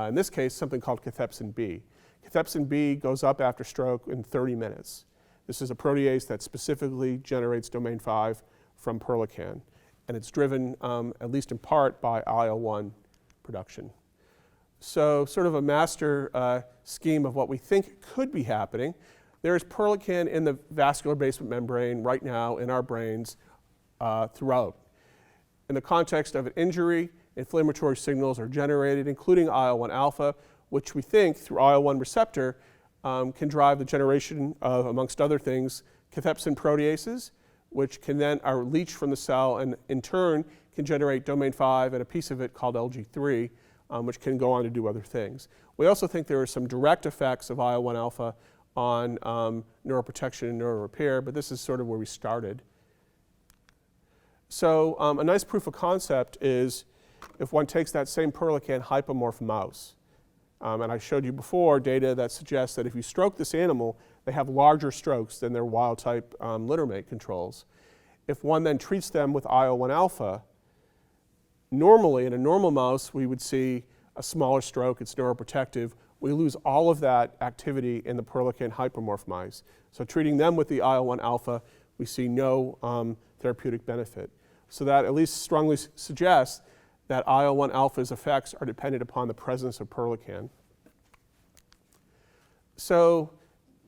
In this case, something called cathepsin B. Cathepsin B goes up after stroke in 30 minutes. This is a protease that specifically generates Domain V from Perlecan, and it's driven, at least in part, by IL-1 production. So sort of a master scheme of what we think could be happening. There is Perlecan in the vascular basement membrane right now in our brains throughout. In the context of an injury, inflammatory signals are generated, including IL-1 alpha, which we think, through IL-1 receptor, can drive the generation of, amongst other things, cathepsin proteases, which can then are leached from the cell and in turn can generate domain 5 and a piece of it called LG3, which can go on to do other things. We also think there are some direct effects of IL-1 alpha on neuroprotection and neurorepair, but this is sort of where we started. So a nice proof of concept is if one takes that same Perlecan hypomorph mouse, and I showed you before data that suggests that if you stroke this animal, they have larger strokes than their wild-type littermate controls. If one then treats them with IL-1 alpha, normally in a normal mouse, we would see a smaller stroke, it's neuroprotective. We lose all of that activity in the Perlecan hypomorph mice. So treating them with the IL-1 alpha, we see no therapeutic benefit. So that at least strongly suggests that IL-1 alpha's effects are dependent upon the presence of Perlecan. So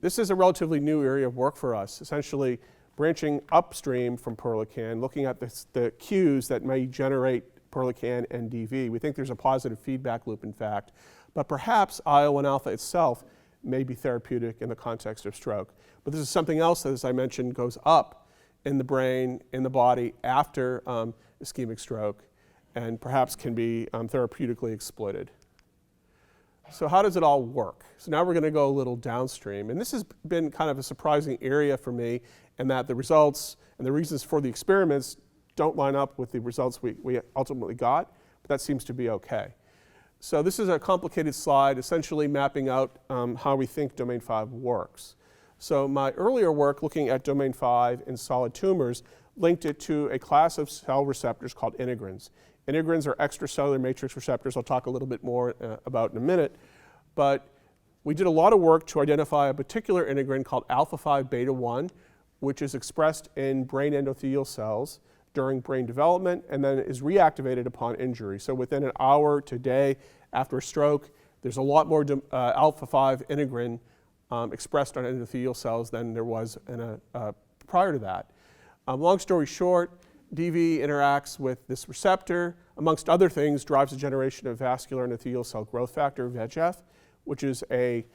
this is a relatively new area of work for us, essentially branching upstream from Perlecan, looking at the cues that may generate Perlecan and DV. We think there's a positive feedback loop, in fact, but perhaps IL-1 alpha itself may be therapeutic in the context of stroke. But this is something else that, as I mentioned, goes up in the brain, in the body after ischemic stroke, and perhaps can be therapeutically exploited. So how does it all work? So now we're going to go a little downstream. And this has been kind of a surprising area for me, in that the results and the reasons for the experiments don't line up with the results we ultimately got, but that seems to be okay. So this is a complicated slide, essentially mapping out how we think domain 5 works. So my earlier work looking at domain 5 in solid tumors linked it to a class of cell receptors called integrins. Integrins are extracellular matrix receptors. I'll talk a little bit more about in a minute. But we did a lot of work to identify a particular integrin called alpha-5 beta-1, which is expressed in brain endothelial cells during brain development and then is reactivated upon injury. So within an hour to day after a stroke, there's a lot more alpha-5 integrin expressed on endothelial cells than there was prior to that. Long story short, DV interacts with this receptor, amongst other things, drives the generation of vascular endothelial cell growth factor, VEGF, which is a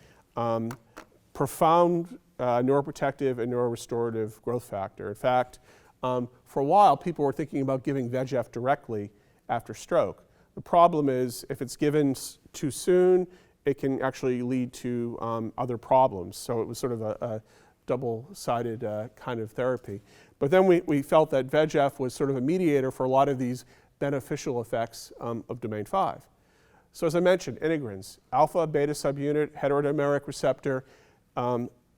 profound neuroprotective and neurorestorative growth factor. In fact, for a while, people were thinking about giving VEGF directly after stroke. The problem is, if it's given too soon, it can actually lead to other problems. So it was sort of a double-sided kind of therapy. But then we felt that VEGF was sort of a mediator for a lot of these beneficial effects of domain 5. So as I mentioned, integrins, alpha, beta subunit, heterodimeric receptor,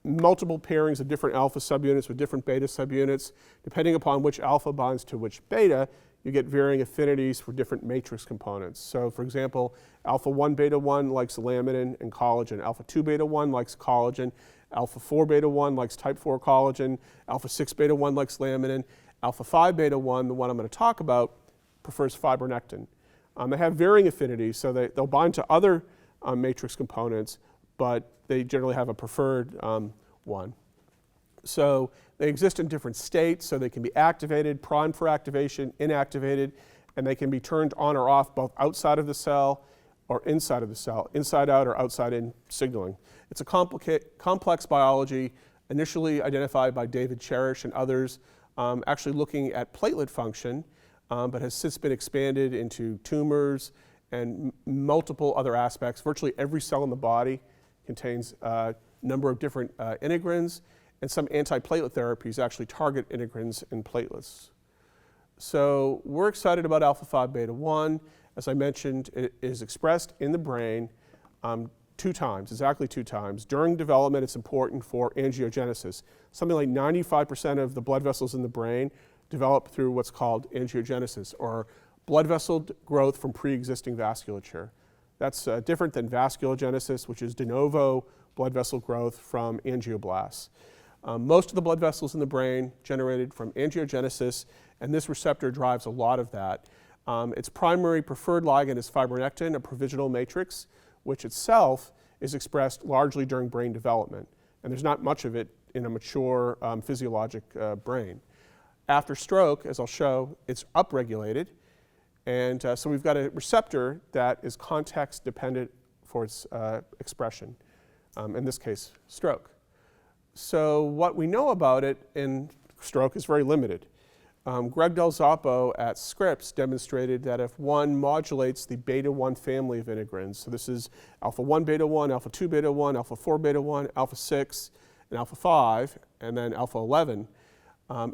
multiple pairings of different alpha subunits with different beta subunits. Depending upon which alpha binds to which beta, you get varying affinities for different matrix components. So for example, alpha-1 beta-1 likes laminin and collagen, alpha-2 beta-1 likes collagen, alpha-4 beta-1 likes type 4 collagen, alpha-6 beta-1 likes laminin, alpha-5 beta-1, the one I'm going to talk about, prefers fibronectin. They have varying affinities, so they'll bind to other matrix components, but they generally have a preferred one. So they exist in different states, so they can be activated, primed for activation, inactivated, and they can be turned on or off both outside of the cell or inside of the cell, inside out or outside in signaling. It's a complex biology initially identified by David Cherish and others, actually looking at platelet function, but has since been expanded into tumors and multiple other aspects. Virtually every cell in the body contains a number of different integrins, and some antiplatelet therapies actually target integrins in platelets. So we're excited about alpha-5 beta-1. As I mentioned, it is expressed in the brain 2 times, exactly 2 times. During development, it's important for angiogenesis. Something like 95% of the blood vessels in the brain develop through what's called angiogenesis, or blood vessel growth from pre-existing vasculature. That's different than vasculogenesis, which is de novo blood vessel growth from angioblasts. Most of the blood vessels in the brain generated from angiogenesis, and this receptor drives a lot of that. Its primary preferred ligand is fibronectin, a provisional matrix, which itself is expressed largely during brain development. And there's not much of it in a mature physiologic brain. After stroke, as I'll show, it's upregulated. And so we've got a receptor that is context dependent for its expression, in this case, stroke. So what we know about it in stroke is very limited. Greg Del Zoppo at Scripps demonstrated that if one modulates the beta-1 family of integrins, so this is alpha-1 beta-1, alpha-2 beta-1, alpha-4 beta-1, alpha-6, and alpha-5, and then alpha-11,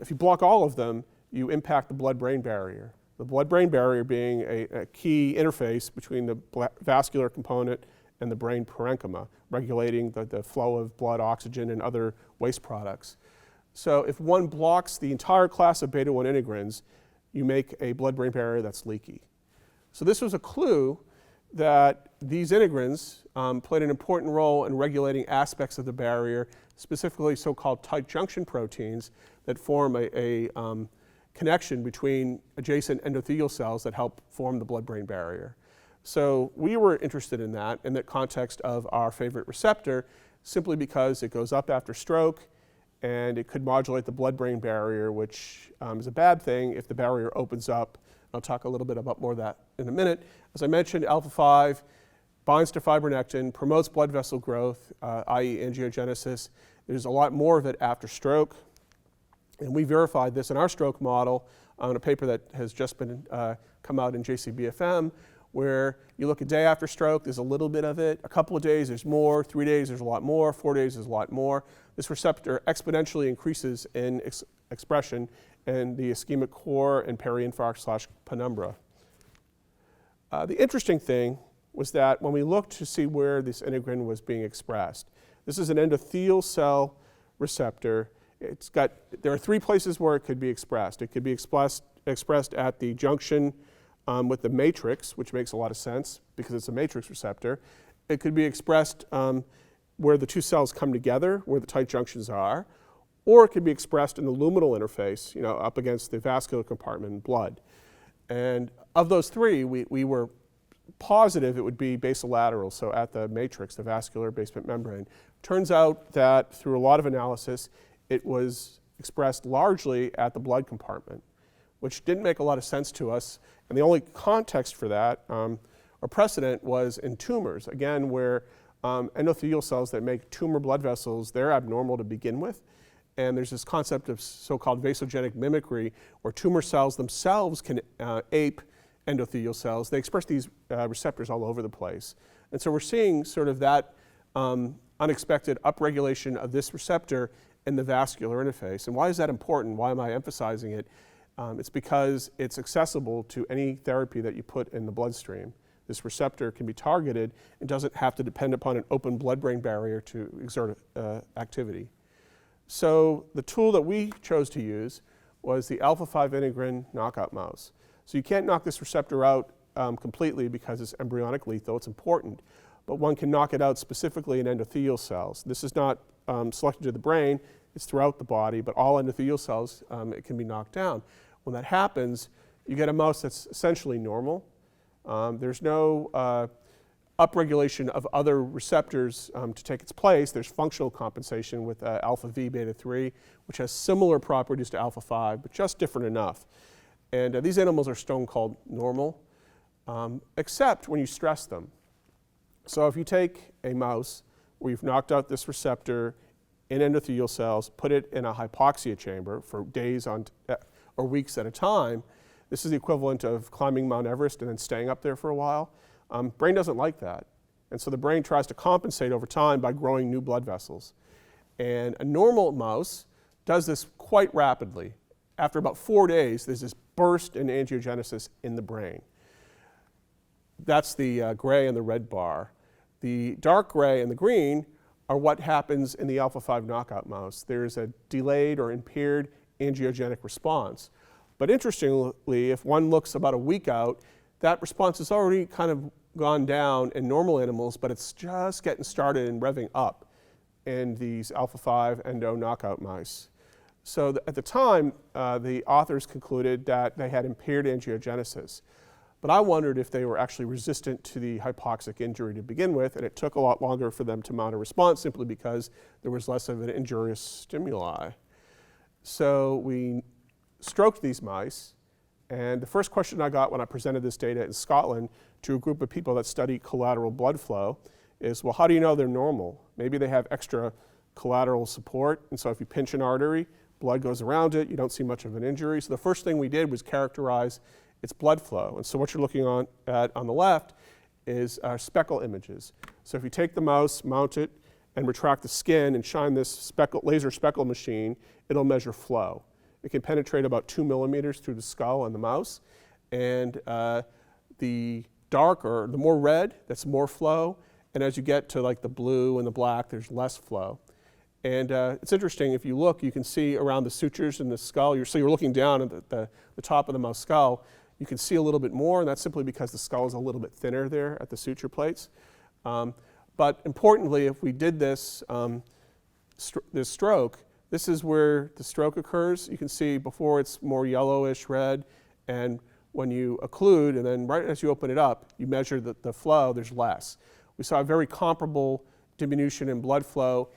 if you block all of them, you impact the blood-brain barrier. The blood-brain barrier being a key interface between the vascular component and the brain parenchyma, regulating the flow of blood, oxygen, and other waste products. So if one blocks the entire class of beta-1 integrins, you make a blood-brain barrier that's leaky. So this was a clue that these integrins played an important role in regulating aspects of the barrier, specifically so-called tight junction proteins that form a connection between adjacent endothelial cells that help form the blood-brain barrier. So we were interested in that in the context of our favorite receptor, simply because it goes up after stroke, and it could modulate the blood-brain barrier, which is a bad thing if the barrier opens up. I'll talk a little bit about more of that in a minute. As I mentioned, alpha-5 binds to fibronectin, promotes blood vessel growth, i.e. angiogenesis. There's a lot more of it after stroke. And we verified this in our stroke model on a paper that has just been come out in JCBFM, where you look a day after stroke, there's a little bit of it. A couple of days, there's more. 3 days, there's a lot more. 4 days, there's a lot more. This receptor exponentially increases in expression in the ischemic core and peri-infarct / penumbra. The interesting thing was that when we looked to see where this integrin was being expressed, this is an endothelial cell receptor. There are 3 places where it could be expressed. It could be expressed at the junction with the matrix, which makes a lot of sense because it's a matrix receptor. It could be expressed where the 2 cells come together, where the tight junctions are, or it could be expressed in the luminal interface, up against the vascular compartment in blood. And of those 3, we were positive it would be basolateral, so at the matrix, the vascular basement membrane. Turns out that through a lot of analysis, it was expressed largely at the blood compartment, which didn't make a lot of sense to us. And the only context for that, or precedent, was in tumors, again, where endothelial cells that make tumor blood vessels, they're abnormal to begin with. And there's this concept of so-called vasogenic mimicry, where tumor cells themselves can ape endothelial cells. They express these receptors all over the place. And so we're seeing sort of that unexpected upregulation of this receptor in the vascular interface. And why is that important? Why am I emphasizing it? It's because it's accessible to any therapy that you put in the bloodstream. This receptor can be targeted and doesn't have to depend upon an open blood-brain barrier to exert activity. So the tool that we chose to use was the alpha-5 integrin knockout mouse. So you can't knock this receptor out completely because it's embryonic lethal. It's important. But one can knock it out specifically in endothelial cells. This is not selected to the brain. It's throughout the body, but all endothelial cells, it can be knocked down. When that happens, you get a mouse that's essentially normal. There's no upregulation of other receptors to take its place. There's functional compensation with alpha V beta 3, which has similar properties to alpha 5, but just different enough. And these animals are stone cold normal, except when you stress them. So if you take a mouse where you've knocked out this receptor in endothelial cells, put it in a hypoxia chamber for days or weeks at a time, this is the equivalent of climbing Mount Everest and then staying up there for a while. Brain doesn't like that. And so the brain tries to compensate over time by growing new blood vessels. And a normal mouse does this quite rapidly. After about 4 days, there's this burst in angiogenesis in the brain. That's the gray and the red bar. The dark gray and the green are what happens in the alpha-5 knockout mouse. There's a delayed or impaired angiogenic response. But interestingly, if one looks about a week out, that response has already kind of gone down in normal animals, but it's just getting started and revving up in these alpha-5 endo knockout mice. So at the time, the authors concluded that they had impaired angiogenesis. But I wondered if they were actually resistant to the hypoxic injury to begin with, and it took a lot longer for them to mount a response simply because there was less of an injurious stimuli. So we stroked these mice, and the first question I got when I presented this data in Scotland to a group of people that study collateral blood flow is, well, how do you know they're normal? Maybe they have extra collateral support, and so if you pinch an artery, blood goes around it, you don't see much of an injury. So the first thing we did was characterize its blood flow. And so what you're looking at on the left is speckle images. So if you take the mouse, mount it, and retract the skin and shine this laser speckle machine, it'll measure flow. It can penetrate about 2 millimeters through the skull on the mouse. And the darker, the more red, that's more flow. And as you get to like the blue and the black, there's less flow. And it's interesting, if you look, you can see around the sutures in the skull. So you're looking down at the top of the mouse skull. You can see a little bit more, and that's simply because the skull is a little bit thinner there at the suture plates. But importantly, if we did this, this stroke, this is where the stroke occurs. You can see before it's more yellowish red, and when you occlude, and then right as you open it up, you measure the flow, there's less. We saw a very comparable diminution in blood flow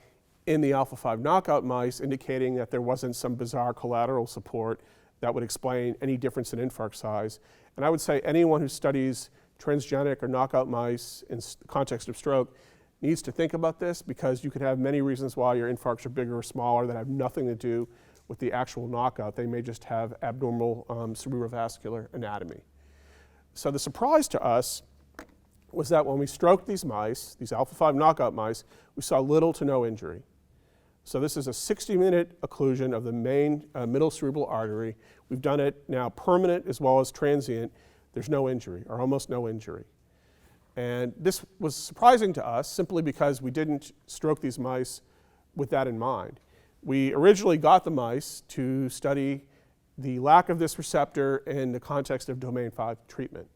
in the alpha-5 knockout mice, indicating that there wasn't some bizarre collateral support that would explain any difference in infarct size. And I would say anyone who studies transgenic or knockout mice in the context of stroke needs to think about this, because you could have many reasons why your infarcts are bigger or smaller that have nothing to do with the actual knockout. They may just have abnormal cerebrovascular anatomy. So the surprise to us was that when we stroked these mice, these alpha-5 knockout mice, we saw little to no injury. So this is a 60-minute occlusion of the main middle cerebral artery. We've done it now permanent as well as transient. There's no injury, or almost no injury. And this was surprising to us simply because we didn't stroke these mice with that in mind. We originally got the mice to study the lack of this receptor in the context of domain 5 treatment.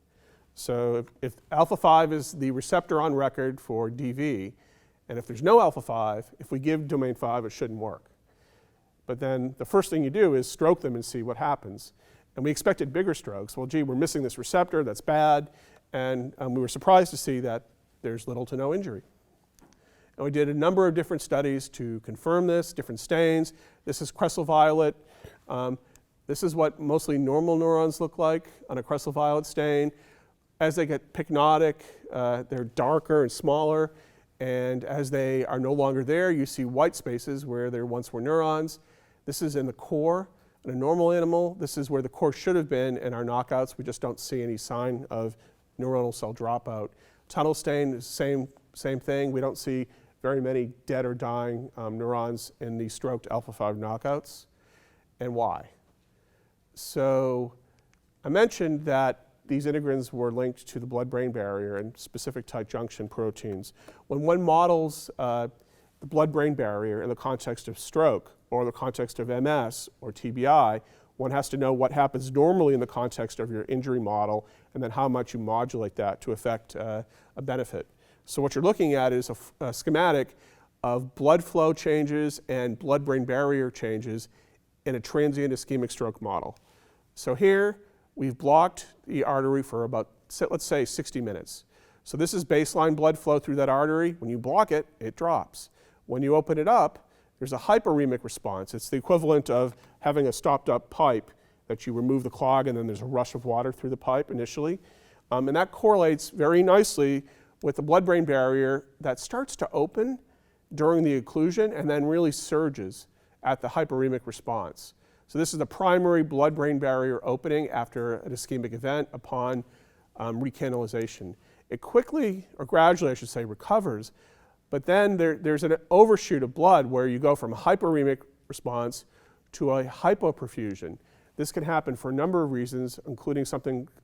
So if alpha-5 is the receptor on record for DV, and if there's no alpha-5, if we give domain 5, it shouldn't work. But then the first thing you do is stroke them and see what happens. And we expected bigger strokes. Well, gee, we're missing this receptor, that's bad. And we were surprised to see that there's little to no injury. And we did a number of different studies to confirm this, different stains. This is Crescent violet. This is what mostly normal neurons look like on a Crescent violet stain. As they get pycnotic, they're darker and smaller. And as they are no longer there, you see white spaces where there once were neurons. This is in the core. In a normal animal, this is where the core should have been in our knockouts. We just don't see any sign of neuronal cell dropout. Tunnel stain is the same thing. We don't see very many dead or dying neurons in the stroked alpha-5 knockouts. And why? So I mentioned that these integrins were linked to the blood-brain barrier and specific tight junction proteins. When one models the blood-brain barrier in the context of stroke or the context of MS or TBI, one has to know what happens normally in the context of your injury model and then how much you modulate that to affect a benefit. So what you're looking at is a schematic of blood flow changes and blood-brain barrier changes in a transient ischemic stroke model. So here we've blocked the artery for about, let's say, 60 minutes. So this is baseline blood flow through that artery. When you block it, it drops. When you open it up, there's a hyperemic response. It's the equivalent of having a stopped up pipe that you remove the clog and then there's a rush of water through the pipe initially. And that correlates very nicely with the blood-brain barrier that starts to open during the occlusion and then really surges at the hyperemic response. So this is the primary blood-brain barrier opening after an ischemic event upon recanalization. It quickly, or gradually I should say, recovers, but then there's an overshoot of blood where you go from a hyperemic response to a hypoperfusion. This can happen for a number of reasons, including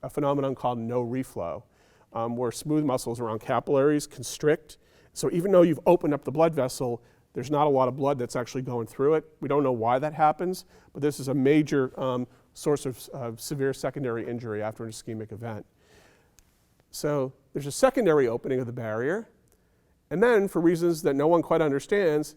a phenomenon called no reflow, where smooth muscles around capillaries constrict. So even though you've opened up the blood vessel, there's not a lot of blood that's actually going through it. We don't know why that happens, but this is a major source of severe secondary injury after an ischemic event. So there's a secondary opening of the barrier, and then for reasons that no one quite understands,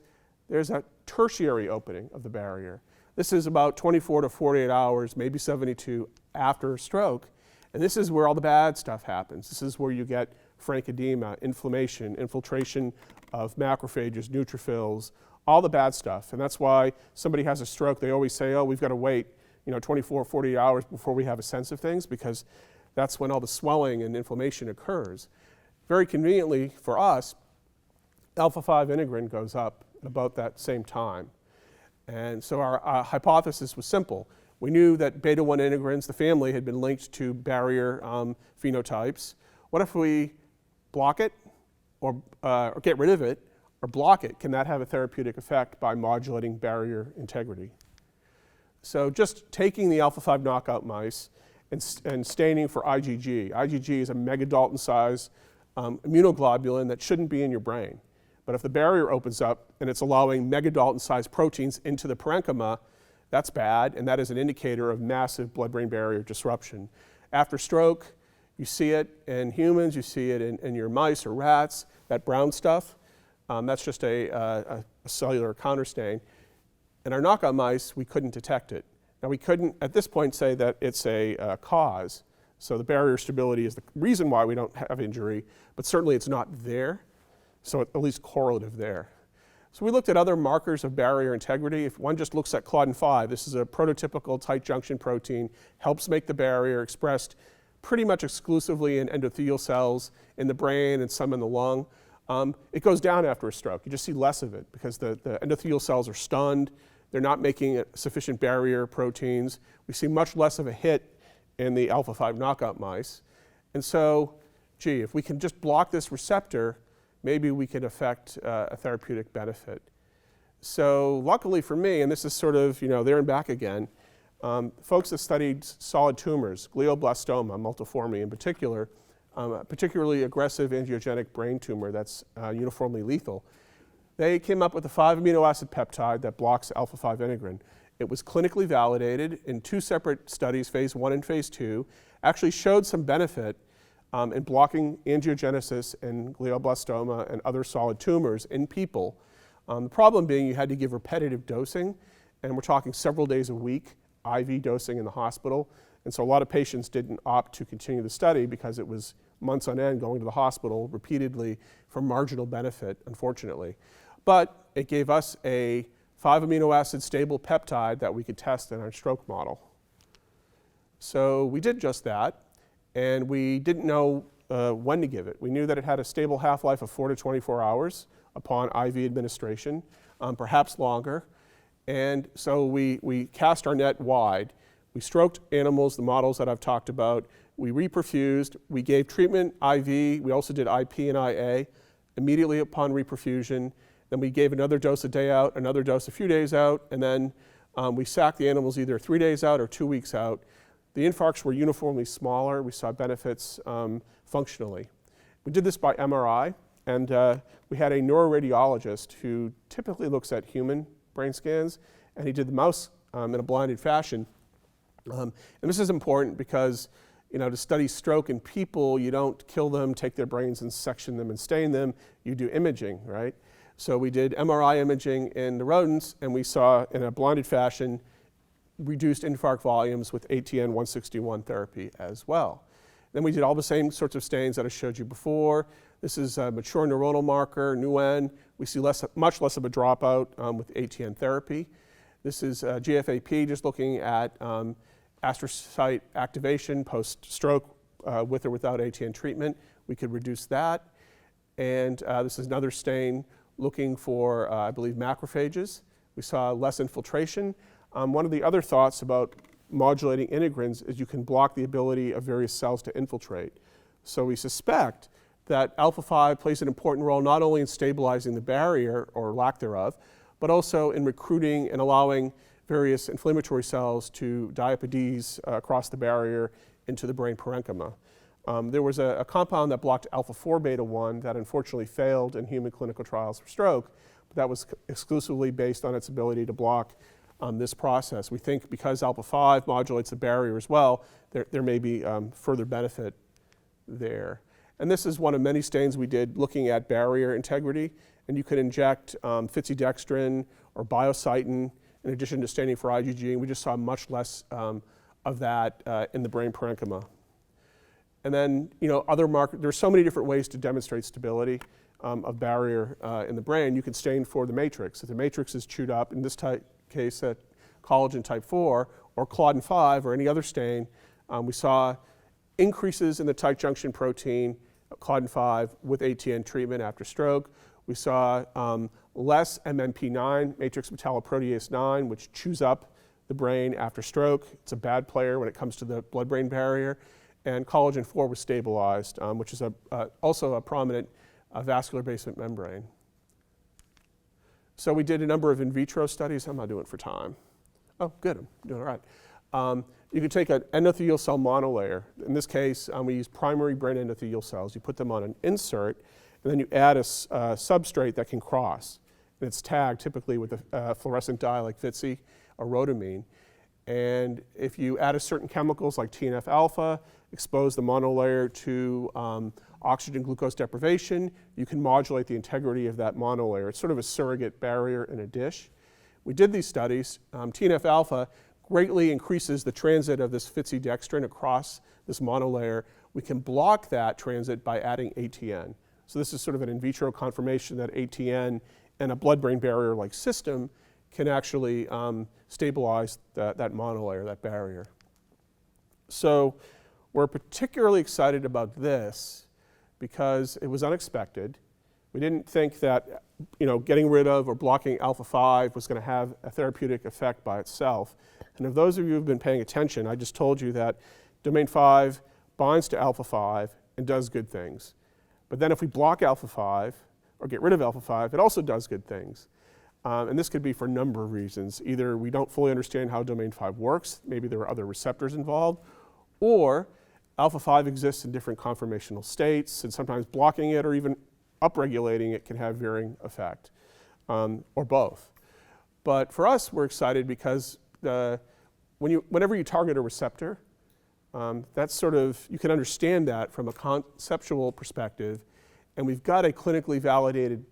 there's a tertiary opening of the barrier. This is about 24 to 48 hours, maybe 72 after a stroke, and this is where all the bad stuff happens. This is where you get frank edema, inflammation, infiltration of macrophages, neutrophils, all the bad stuff. And that's why somebody has a stroke, they always say, oh, we've got to wait 24, 48 hours before we have a sense of things, because that's when all the swelling and inflammation occurs. Very conveniently for us, alpha-5 integrin goes up at about that same time. And so our hypothesis was simple. We knew that beta-1 integrins, the family, had been linked to barrier phenotypes. What if we block it or get rid of it or block it? Can that have a therapeutic effect by modulating barrier integrity? So just taking the alpha-5 knockout mice and staining for IgG. IgG is a megadalton-sized immunoglobulin that shouldn't be in your brain. But if the barrier opens up and it's allowing megadalton-sized proteins into the parenchyma, that's bad, and that is an indicator of massive blood-brain barrier disruption. After stroke, you see it in humans, you see it in your mice or rats, that brown stuff. That's just a cellular counterstain. In our knockout mice, we couldn't detect it. Now, we couldn't, at this point, say that it's a cause. So the barrier stability is the reason why we don't have injury, but certainly it's not there. So at least correlative there. So we looked at other markers of barrier integrity. If one just looks at Claudin-5, this is a prototypical tight junction protein, helps make the barrier expressed pretty much exclusively in endothelial cells in the brain and some in the lung. It goes down after a stroke. You just see less of it because the endothelial cells are stunned. They're not making sufficient barrier proteins. We see much less of a hit in the alpha-5 knockout mice. And so gee, if we can just block this receptor, maybe we can affect a therapeutic benefit. So luckily for me, and this is sort of, there and back again, folks that studied solid tumors, glioblastoma, multiforme in particular, a particularly aggressive angiogenic brain tumor that's uniformly lethal, they came up with a 5 amino acid peptide that blocks alpha-5 integrin. It was clinically validated in 2 separate studies, phase 1 and phase 2, actually showed some benefit in blocking angiogenesis in glioblastoma and other solid tumors in people. The problem being you had to give repetitive dosing, and we're talking several days a week, IV dosing in the hospital. And so a lot of patients didn't opt to continue the study because it was months on end going to the hospital repeatedly for marginal benefit, unfortunately. But it gave us a 5 amino acid stable peptide that we could test in our stroke model. So we did just that, and we didn't know when to give it. We knew that it had a stable half-life of 4 to 24 hours upon IV administration, perhaps longer. And so we cast our net wide. We stroked animals, the models that I've talked about. We reperfused. We gave treatment IV. We also did IP and IA immediately upon reperfusion. Then we gave another dose a day out, another dose a few days out, and then we sacked the animals either 3 days out or 2 weeks out. The infarcts were uniformly smaller. We saw benefits functionally. We did this by MRI, and we had a neuroradiologist who typically looks at human brain scans, and he did the mouse in a blinded fashion. And this is important because, to study stroke in people, you don't kill them, take their brains and section them and stain them. You do imaging, right? So we did MRI imaging in the rodents, and we saw, in a blinded fashion, reduced infarct volumes with ATN-161 therapy as well. Then we did all the same sorts of stains that I showed you before. This is a mature neuronal marker, NUN. We see much less of a dropout with ATN therapy. This is GFAP, just looking at astrocyte activation post-stroke with or without ATN treatment. We could reduce that. And this is another stain looking for, I believe, macrophages. We saw less infiltration. One of the other thoughts about modulating integrins is you can block the ability of various cells to infiltrate. So we suspect that alpha-5 plays an important role not only in stabilizing the barrier, or lack thereof, but also in recruiting and allowing various inflammatory cells to diapedese across the barrier into the brain parenchyma. There was a compound that blocked alpha-4 beta-1 that unfortunately failed in human clinical trials for stroke, but that was exclusively based on its ability to block this process. We think because alpha-5 modulates the barrier as well, there may be further benefit there. And this is one of many stains we did looking at barrier integrity, and you could inject phytidextrin or biocytin in addition to staining for IgG, and we just saw much less of that in the brain parenchyma. And then, other markers, there's so many different ways to demonstrate stability of barrier in the brain. You can stain for the matrix. If the matrix is chewed up, in this case, collagen type 4 or claudin 5 or any other stain, we saw increases in the tight junction protein, claudin 5, with ATN treatment after stroke. We saw less MMP9, matrix metalloprotease 9, which chews up the brain after stroke. It's a bad player when it comes to the blood-brain barrier. And collagen 4 was stabilized, which is also a prominent vascular basement membrane. So we did a number of in vitro studies. How am I doing for time? Oh, good, I'm doing all right. You could take an endothelial cell monolayer. In this case, we use primary brain endothelial cells. You put them on an insert, and then you add a substrate that can cross. And it's tagged typically with a fluorescent dye like VITSI or rhodamine. And if you add certain chemicals like TNF-alpha, expose the monolayer to oxygen glucose deprivation, you can modulate the integrity of that monolayer. It's sort of a surrogate barrier in a dish. We did these studies. TNF-alpha greatly increases the transit of this phytidextrin across this monolayer. We can block that transit by adding ATN. So this is sort of an in vitro confirmation that ATN in a blood-brain barrier-like system can actually stabilize that monolayer, that barrier. So we're particularly excited about this because it was unexpected. We didn't think that getting rid of or blocking alpha-5 was going to have a therapeutic effect by itself. And if those of you who have been paying attention, I just told you that domain 5 binds to alpha-5 and does good things. But then if we block alpha-5 or get rid of alpha-5, it also does good things. And this could be for a number of reasons. Either we don't fully understand how domain 5 works, maybe there are other receptors involved, or alpha-5 exists in different conformational states, and sometimes blocking it or even upregulating it can have varying effect, or both. But for us, we're excited because whenever you target a receptor, that's sort of, you can understand that from a conceptual perspective, and we've got a clinically validated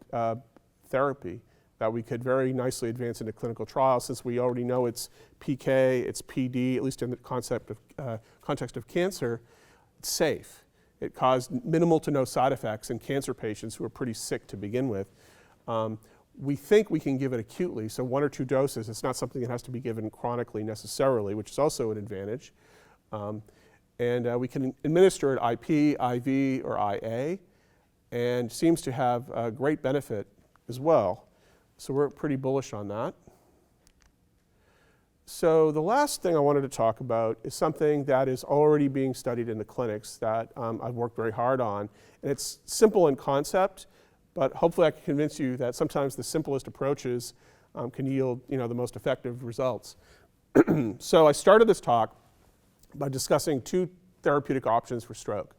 therapy that we could very nicely advance into clinical trials since we already know it's PK, it's PD, at least in the context of cancer, it's safe. It caused minimal to no side effects in cancer patients who are pretty sick to begin with. We think we can give it acutely, so 1 or 2 doses. It's not something that has to be given chronically necessarily, which is also an advantage. And we can administer it IP, IV, or IA, and seems to have a great benefit as well. So we're pretty bullish on that. So the last thing I wanted to talk about is something that is already being studied in the clinics that I've worked very hard on. And it's simple in concept, but hopefully I can convince you that sometimes the simplest approaches can yield the most effective results. So I started this talk by discussing 2 therapeutic options for stroke,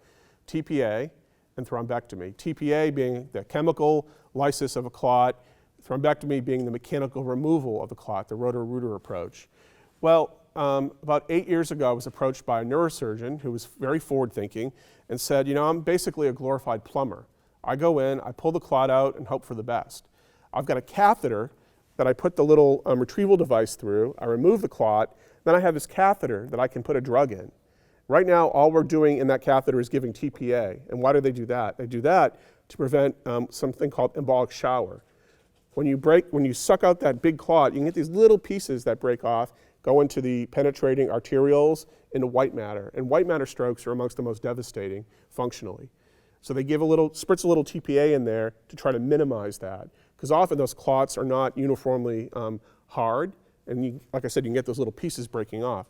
TPA and thrombectomy. TPA being the chemical lysis of a clot, thrombectomy being the mechanical removal of the clot, the rotor-rooter approach. Well, about 8 years ago, I was approached by a neurosurgeon who was very forward-thinking and said, I'm basically a glorified plumber. I go in, I pull the clot out and hope for the best. I've got a catheter that I put the little retrieval device through, I remove the clot, then I have this catheter that I can put a drug in. Right now, all we're doing in that catheter is giving TPA. And why do they do that? They do that to prevent something called embolic shower. When you suck out that big clot, you can get these little pieces that break off, go into the penetrating arterioles into white matter. And white matter strokes are amongst the most devastating functionally. So they spritz a little TPA in there to try to minimize that. Because often those clots are not uniformly hard. And like I said, you can get those little pieces breaking off.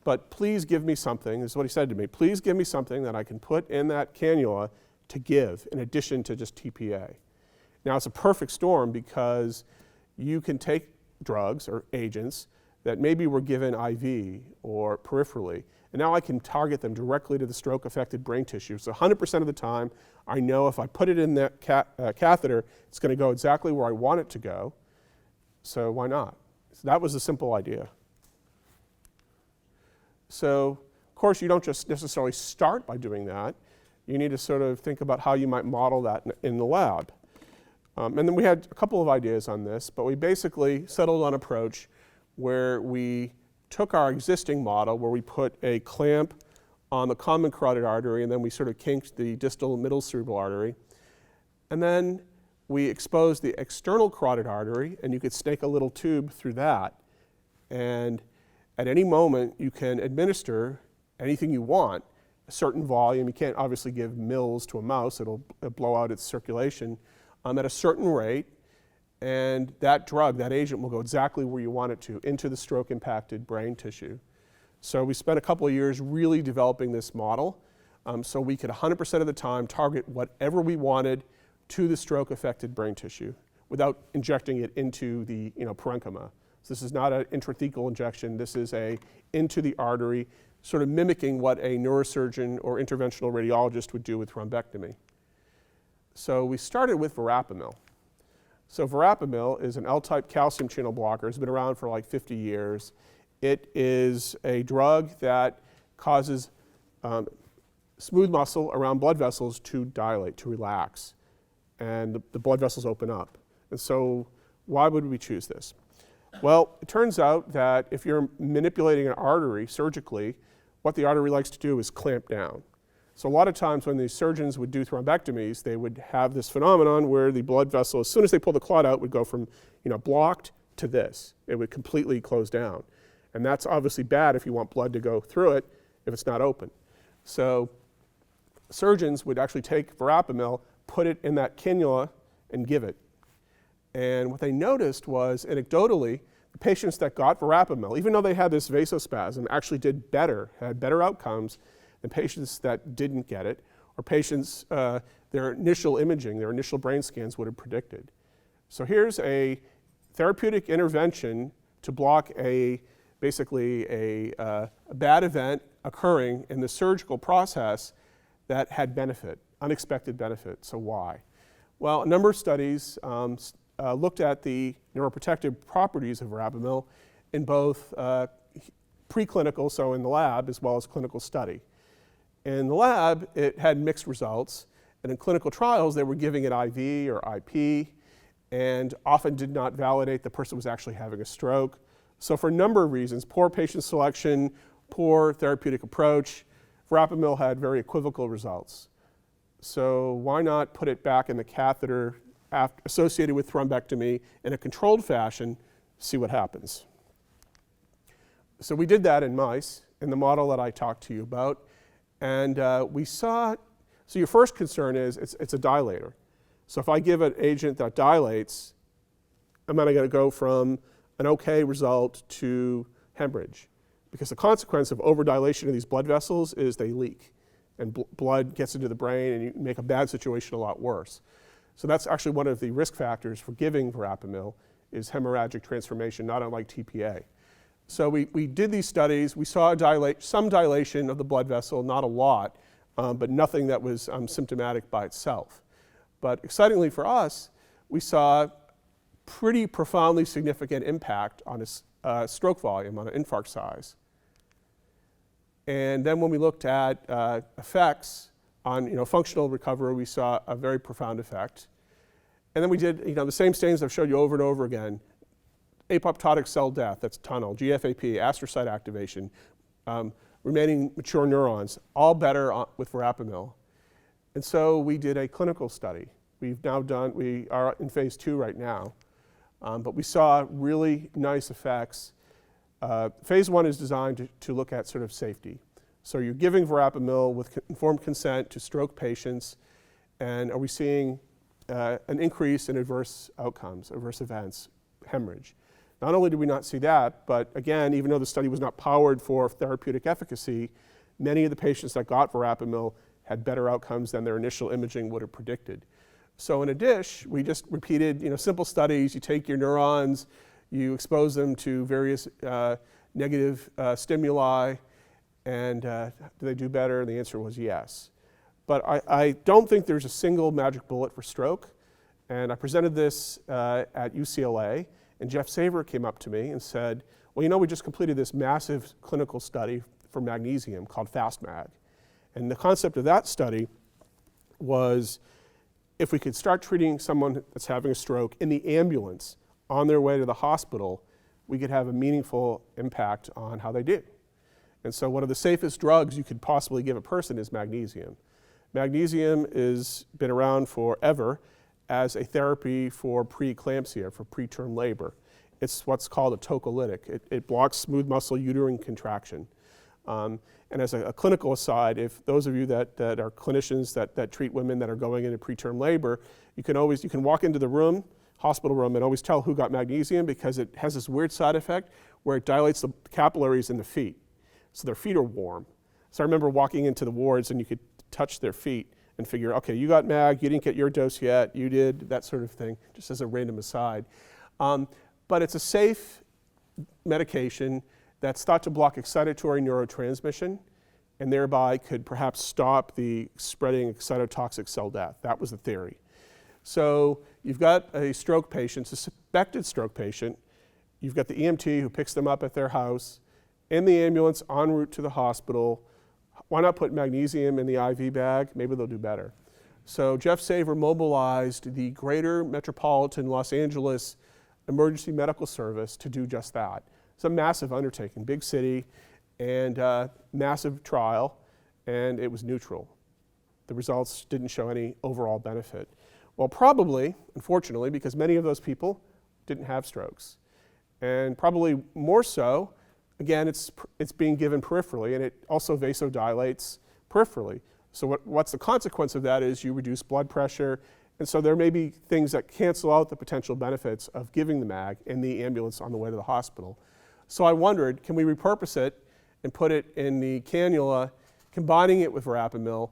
But please give me something, this is what he said to me, please give me something that I can put in that cannula to give in addition to just TPA. Now it's a perfect storm because you can take drugs or agents that maybe were given IV or peripherally, and now I can target them directly to the stroke-affected brain tissue. So 100% of the time, I know if I put it in that catheter, it's going to go exactly where I want it to go, so why not? So that was a simple idea. So, of course, you don't just necessarily start by doing that. You need to sort of think about how you might model that in the lab. And then we had a couple of ideas on this, but we basically settled on an approach where we took our existing model, where we put a clamp on the common carotid artery, and then we sort of kinked the distal middle cerebral artery. And then we exposed the external carotid artery, and you could snake a little tube through that. And at any moment, you can administer anything you want, a certain volume. You can't obviously give mils to a mouse. It'll blow out its circulation at a certain rate. And that drug, that agent, will go exactly where you want it to, into the stroke-impacted brain tissue. So we spent a couple of years really developing this model so we could 100% of the time target whatever we wanted to the stroke-affected brain tissue without injecting it into the parenchyma. So this is not an intrathecal injection. This is into the artery, sort of mimicking what a neurosurgeon or interventional radiologist would do with thrombectomy. So we started with verapamil. So verapamil is an L-type calcium channel blocker. It's been around for like 50 years. It is a drug that causes smooth muscle around blood vessels to dilate, to relax, and the blood vessels open up. And so why would we choose this? Well, it turns out that if you're manipulating an artery surgically, what the artery likes to do is clamp down. So a lot of times when these surgeons would do thrombectomies, they would have this phenomenon where the blood vessel, as soon as they pull the clot out, would go from blocked to this. It would completely close down. And that's obviously bad if you want blood to go through it if it's not open. So surgeons would actually take verapamil, put it in that cannula, and give it. And what they noticed was, anecdotally, the patients that got verapamil, even though they had this vasospasm, actually did better, had better outcomes than patients that didn't get it, or patients, their initial imaging, their initial brain scans would have predicted. So here's a therapeutic intervention to block basically a bad event occurring in the surgical process that had benefit, unexpected benefit. So why? Well, a number of studies looked at the neuroprotective properties of verapamil in both preclinical, so in the lab, as well as clinical study. In the lab, it had mixed results, and in clinical trials, they were giving it IV or IP, and often did not validate the person was actually having a stroke. So for a number of reasons, poor patient selection, poor therapeutic approach, verapamil had very equivocal results. So why not put it back in the catheter associated with thrombectomy in a controlled fashion, see what happens. So we did that in mice, in the model that I talked to you about, and we saw, so your first concern is it's a dilator. So if I give an agent that dilates, I'm going to go from an okay result to hemorrhage, because the consequence of overdilation of these blood vessels is they leak, and blood gets into the brain, and you make a bad situation a lot worse. So that's actually one of the risk factors for giving verapamil, is hemorrhagic transformation, not unlike TPA. So we did these studies. We saw some dilation of the blood vessel, not a lot, but nothing that was symptomatic by itself. But excitingly for us, we saw pretty profoundly significant impact on a stroke volume, on an infarct size. And then when we looked at effects on functional recovery, we saw a very profound effect. And then we did the same stains I've showed you over and over again. Apoptotic cell death, that's tunnel, GFAP, astrocyte activation, remaining mature neurons, all better with verapamil. And so we did a clinical study. We are in phase 2 right now, but we saw really nice effects. Phase 1 is designed to look at sort of safety. So you're giving verapamil with informed consent to stroke patients, and are we seeing an increase in adverse outcomes, adverse events, hemorrhage? Not only did we not see that, but again, even though the study was not powered for therapeutic efficacy, many of the patients that got verapamil had better outcomes than their initial imaging would have predicted. So in a dish, we just repeated simple studies. You take your neurons, you expose them to various negative stimuli, and do they do better? And the answer was yes. But I don't think there's a single magic bullet for stroke. And I presented this at UCLA, and Jeff Saver came up to me and said, well, we just completed this massive clinical study for magnesium called FastMag. And the concept of that study was, if we could start treating someone that's having a stroke in the ambulance on their way to the hospital, we could have a meaningful impact on how they do. And so one of the safest drugs you could possibly give a person is magnesium. Magnesium has been around forever as a therapy for preeclampsia, for preterm labor. It's what's called a tocolytic. It blocks smooth muscle uterine contraction. And as a clinical aside, if those of you that are clinicians that treat women that are going into preterm labor, you can walk into the room, hospital room, and always tell who got magnesium, because it has this weird side effect where it dilates the capillaries in the feet. So their feet are warm. So I remember walking into the wards, and you could touch their feet and figure, okay, you got mag, you didn't get your dose yet, you did, that sort of thing, just as a random aside. But it's a safe medication that's thought to block excitatory neurotransmission, and thereby could perhaps stop the spreading excitotoxic cell death. That was the theory. So you've got a stroke patient, suspected stroke patient. You've got the EMT who picks them up at their house, in the ambulance, en route to the hospital. Why not put magnesium in the IV bag? Maybe they'll do better. So Jeff Saver mobilized the Greater Metropolitan Los Angeles Emergency Medical Service to do just that. It's a massive undertaking, big city, and massive trial, and it was neutral. The results didn't show any overall benefit. Well, probably, unfortunately, because many of those people didn't have strokes. And probably more so, again, it's being given peripherally, and it also vasodilates peripherally. So what's the consequence of that is you reduce blood pressure, and so there may be things that cancel out the potential benefits of giving the mag in the ambulance on the way to the hospital. So I wondered, can we repurpose it and put it in the cannula, combining it with verapamil?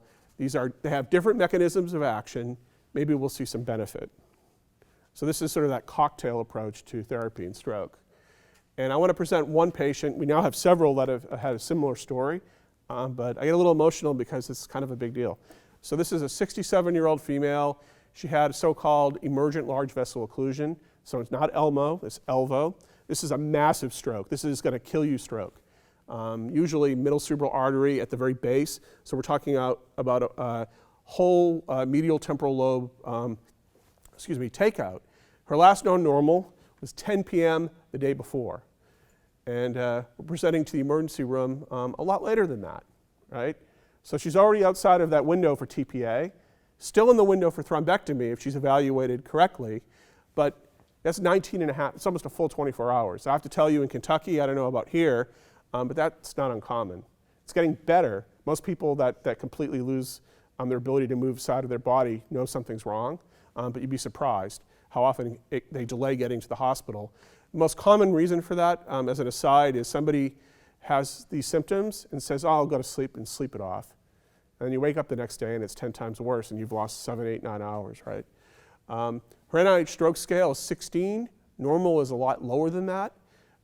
They have different mechanisms of action. Maybe we'll see some benefit. So this is sort of that cocktail approach to therapy in stroke. And I want to present one patient. We now have several that have had a similar story, but I get a little emotional because it's kind of a big deal. So this is a 67-year-old female. She had a so-called emergent large vessel occlusion. So it's not ELMO, it's ELVO. This is a massive stroke. This is going to kill you stroke. Usually middle cerebral artery at the very base. So we're talking about a whole medial temporal lobe takeout. Her last known normal was 10 p.m. the day before. And we're presenting to the emergency room a lot later than that, right? So she's already outside of that window for TPA, still in the window for thrombectomy if she's evaluated correctly, but that's 19 and a half, it's almost a full 24 hours. I have to tell you in Kentucky, I don't know about here, but that's not uncommon. It's getting better. Most people that completely lose their ability to move side of their body know something's wrong, but you'd be surprised how often they delay getting to the hospital. The most common reason for that, as an aside, is somebody has these symptoms and says, oh, I'll go to sleep and sleep it off. And then you wake up the next day and it's 10 times worse and you've lost 7, 8, 9 hours, right? Her NIH stroke scale is 16. Normal is a lot lower than that.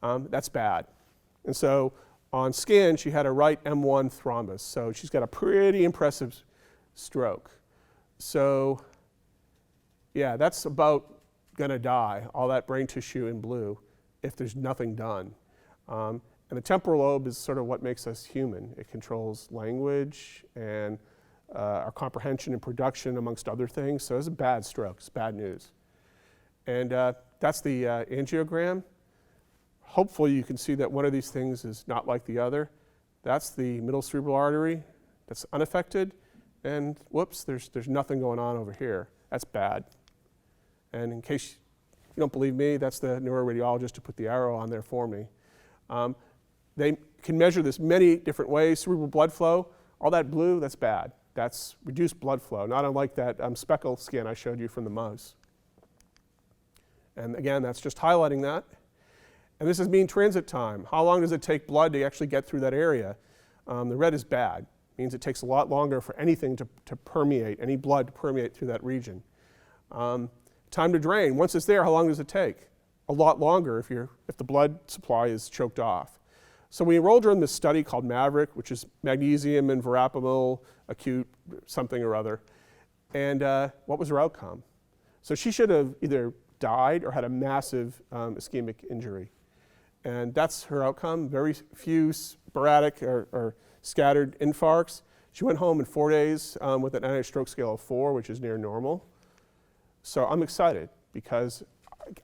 That's bad. And so on scan, she had a right M1 thrombus. So she's got a pretty impressive stroke. So yeah, that's about going to die, all that brain tissue in blue, if there's nothing done. And the temporal lobe is sort of what makes us human. It controls language and our comprehension and production, amongst other things. So it's a bad stroke, it's bad news. And that's the angiogram. Hopefully you can see that one of these things is not like the other. That's the middle cerebral artery that's unaffected. And whoops, there's nothing going on over here. That's bad. And in case you don't believe me, that's the neuroradiologist who put the arrow on there for me. They can measure this many different ways. Cerebral blood flow, all that blue, that's bad. That's reduced blood flow, not unlike that speckle scan I showed you from the mouse. And again, that's just highlighting that. And this is mean transit time. How long does it take blood to actually get through that area? The red is bad. It means it takes a lot longer for anything to permeate, any blood to permeate through that region. Time to drain. Once it's there, how long does it take? A lot longer if the blood supply is choked off. So we enrolled her in this study called MAVERICK, which is magnesium and verapamil, acute something or other. And what was her outcome? So she should have either died or had a massive ischemic injury. And that's her outcome, very few sporadic or scattered infarcts. She went home in 4 days with an NIH stroke scale of 4, which is near normal. So I'm excited because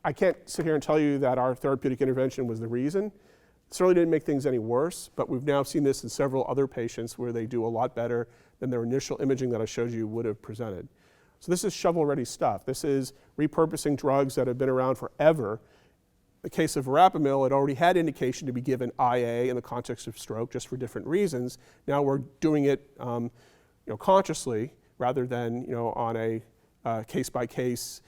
I can't sit here and tell you that our therapeutic intervention was the reason. It certainly didn't make things any worse, but we've now seen this in several other patients where they do a lot better than their initial imaging that I showed you would have presented. So this is shovel-ready stuff. This is repurposing drugs that have been around forever. In the case of verapamil, it already had indication to be given IA in the context of stroke, just for different reasons. Now we're doing it consciously rather than on a case-by-case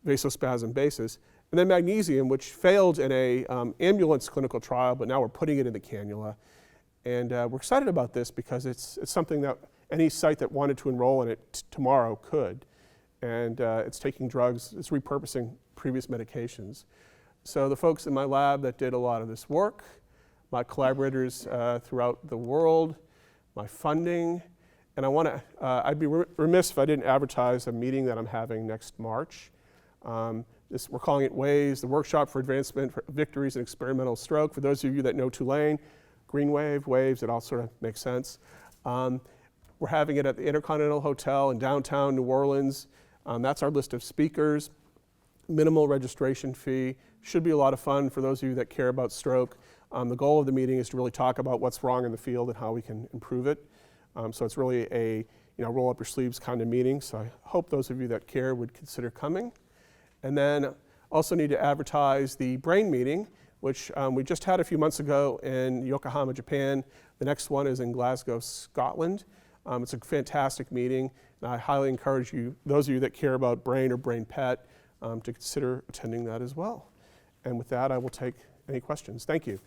vasospasm basis. And then magnesium, which failed in a ambulance clinical trial, but now we're putting it in the cannula. And we're excited about this because it's something that any site that wanted to enroll in it tomorrow could. And it's taking drugs, it's repurposing previous medications. So the folks in my lab that did a lot of this work, my collaborators throughout the world, my funding, and I'd be remiss if I didn't advertise a meeting that I'm having next March. We're calling it WAVES, the Workshop for Advancement for Victories in Experimental Stroke. For those of you that know Tulane, green wave, waves, it all sort of makes sense. We're having it at the Intercontinental Hotel in downtown New Orleans. That's our list of speakers. Minimal registration fee. Should be a lot of fun for those of you that care about stroke. The goal of the meeting is to really talk about what's wrong in the field and how we can improve it. So it's really a roll up your sleeves kind of meeting. So I hope those of you that care would consider coming. And then also need to advertise the brain meeting, which we just had a few months ago in Yokohama, Japan. The next one is in Glasgow, Scotland. It's a fantastic meeting, and I highly encourage you, those of you that care about brain or brain PET, to consider attending that as well. And with that, I will take any questions. Thank you.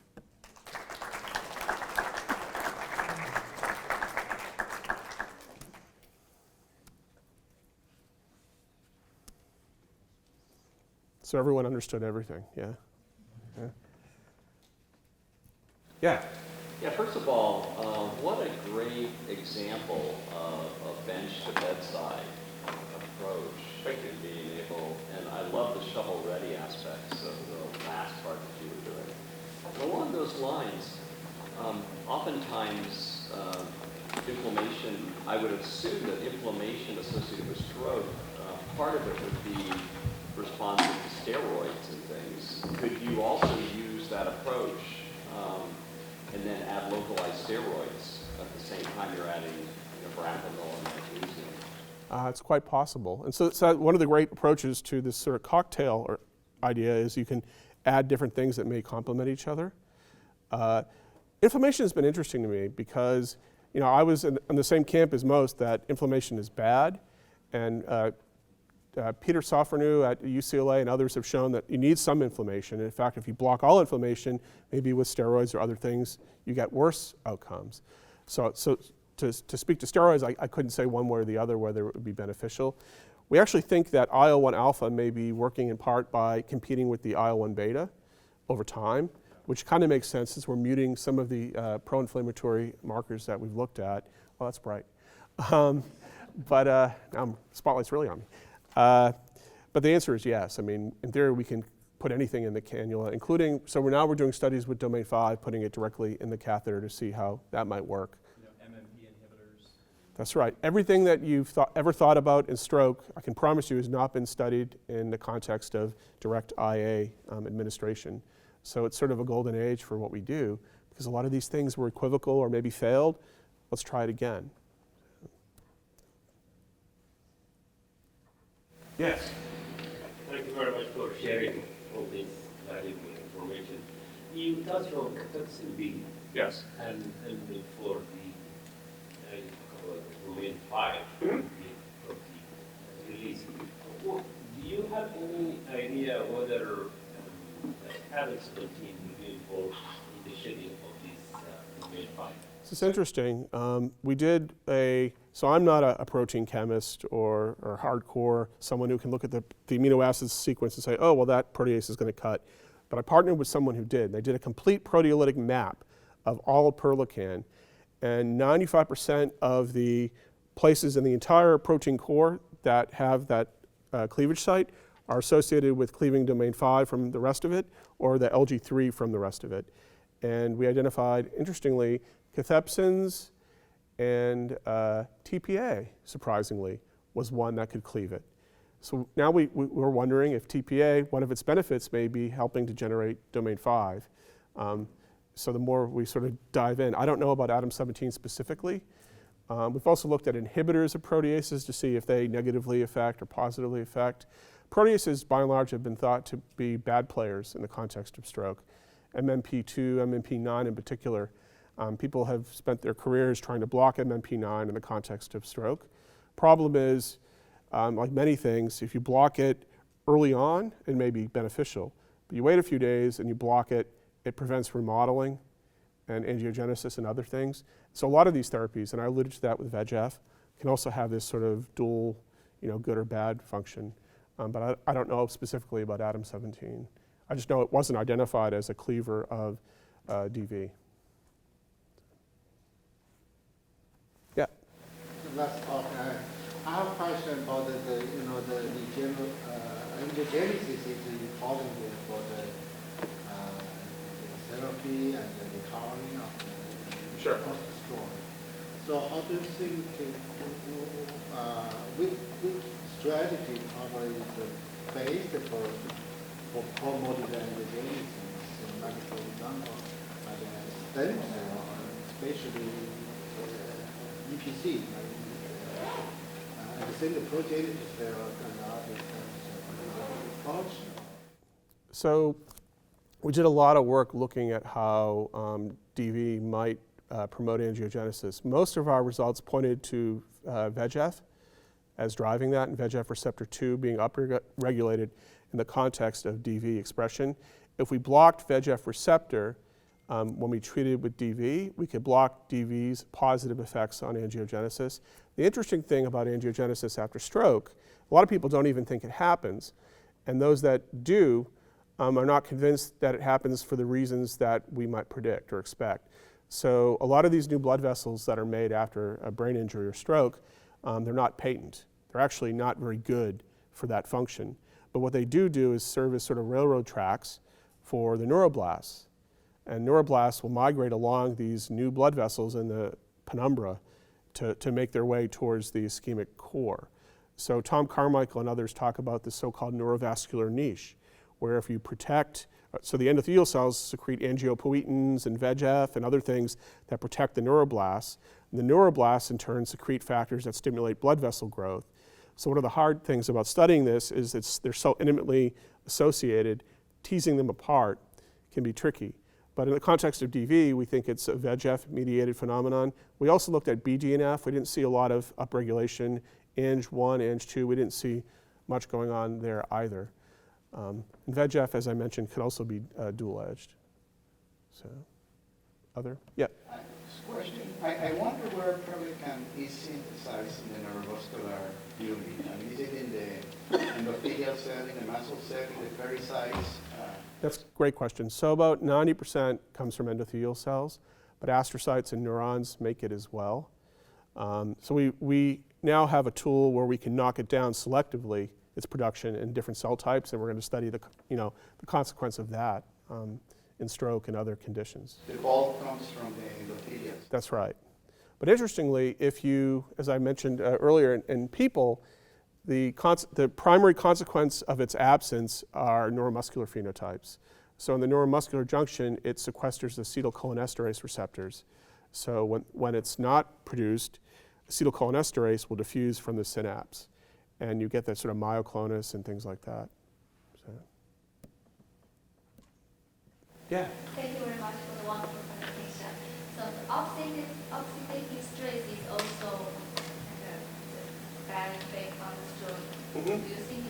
So everyone understood everything, yeah. Yeah. Yeah. Yeah, first of all, what a great example of a bench to bedside approach in being able, and I love the shovel-ready aspects of the last part that you were doing. And along those lines, oftentimes inflammation, I would assume that inflammation associated with stroke, part of it would be responsive to steroids and things. Could you also use that approach and then add localized steroids at the same time you're adding braphenol and magnesium? It's quite possible. And so one of the great approaches to this sort of cocktail idea is you can add different things that may complement each other. Inflammation has been interesting to me because I was in the same camp as most that inflammation is bad, and Peter Sofronou at UCLA and others have shown that you need some inflammation. And in fact, if you block all inflammation, maybe with steroids or other things, you get worse outcomes. So to speak to steroids, I couldn't say one way or the other whether it would be beneficial. We actually think that IL-1 alpha may be working in part by competing with the IL-1 beta over time, which kind of makes sense since we're muting some of the pro-inflammatory markers that we've looked at. Well, that's bright. But now spotlight's really on me. But the answer is yes. I mean, in theory, we can put anything in the cannula, including, so we're doing studies with domain 5, putting it directly in the catheter to see how that might work. MMP inhibitors. That's right. Everything that you've ever thought about in stroke, I can promise you, has not been studied in the context of direct IA administration. So it's sort of a golden age for what we do, because a lot of these things were equivocal or maybe failed. Let's try it again. Yes. Thank you very much for sharing all this valuable information. You touched on toxicology. Yes. And for the domain 5, the release. Do you have any idea whether habits protein will be involved in the shedding of this domain 5? So it's interesting. So I'm not a protein chemist or hardcore, someone who can look at the amino acid sequence and say, oh, well, that protease is going to cut. But I partnered with someone who did. They did a complete proteolytic map of all of Perlecan, and 95% of the places in the entire protein core that have that cleavage site are associated with cleaving domain 5 from the rest of it, or the LG3 from the rest of it. And we identified, interestingly, cathepsins and TPA, surprisingly, was one that could cleave it. So now we're wondering if TPA, one of its benefits may be helping to generate domain 5. So the more we sort of dive in, I don't know about ADAM17 specifically. We've also looked at inhibitors of proteases to see if they negatively affect or positively affect. Proteases, by and large, have been thought to be bad players in the context of stroke. MMP2, MMP9 in particular. People have spent their careers trying to block MMP9 in the context of stroke. Problem is, like many things, if you block it early on, it may be beneficial. But you wait a few days and you block it, it prevents remodeling and angiogenesis and other things. So a lot of these therapies, and I alluded to that with VEGF, can also have this sort of dual, good or bad function. But I don't know specifically about ADAM17. I just know it wasn't identified as a cleaver of DV. Yeah. Last talk, I have a question about the angiogenesis is important for the therapy and the recovery of the Sure. stroke. So how do you think, which strategy probably is based for promoting the angiogenesis, like for example, stem cell, especially EPC, I think the proteolysis there and other approach. So we did a lot of work looking at how DV might promote angiogenesis. Most of our results pointed to VEGF as driving that, and VEGF receptor 2 being upregulated in the context of DV expression. If we blocked VEGF receptor when we treated with DV, we could block DV's positive effects on angiogenesis. The interesting thing about angiogenesis after stroke, a lot of people don't even think it happens, And those that do are not convinced that it happens for the reasons that we might predict or expect. So a lot of these new blood vessels that are made after a brain injury or stroke, they're not patent. They're actually not very good for that function. But what they do is serve as sort of railroad tracks for the neuroblasts. And neuroblasts will migrate along these new blood vessels in the penumbra to make their way towards the ischemic core. So Tom Carmichael and others talk about the so-called neurovascular niche, where if you protect, so the endothelial cells secrete angiopoietins and VEGF and other things that protect the neuroblasts. And the neuroblasts in turn secrete factors that stimulate blood vessel growth. So one of the hard things about studying this is they're so intimately associated, teasing them apart can be tricky. But in the context of DV, we think it's a VEGF-mediated phenomenon. We also looked at BDNF. We didn't see a lot of upregulation. Ang1, Ang2, we didn't see much going on there either. And VEGF, as I mentioned, could also be dual-edged. So, other? Yeah. Question. I wonder where Perlecan is synthesized in the neurovascular unit. I mean, is it in the endothelial cell, in the muscle cell, in the pericytes? That's a great question. So about 90% comes from endothelial cells, but astrocytes and neurons make it as well. So we now have a tool where we can knock it down selectively, its production in different cell types, and we're going to study the consequence of that in stroke and other conditions. The bulk comes from the endothelial. That's right. But interestingly, if you, as I mentioned earlier, in people, the primary consequence of its absence are neuromuscular phenotypes. So in the neuromuscular junction, it sequesters acetylcholinesterase receptors. So when it's not produced, acetylcholinesterase will diffuse from the synapse, and you get that sort of myoclonus and things like that. So. Yeah. Thank you very much for the wonderful presentation. So the oxidative stress is also a bad effect on the stroke. Mm-hmm. Do you think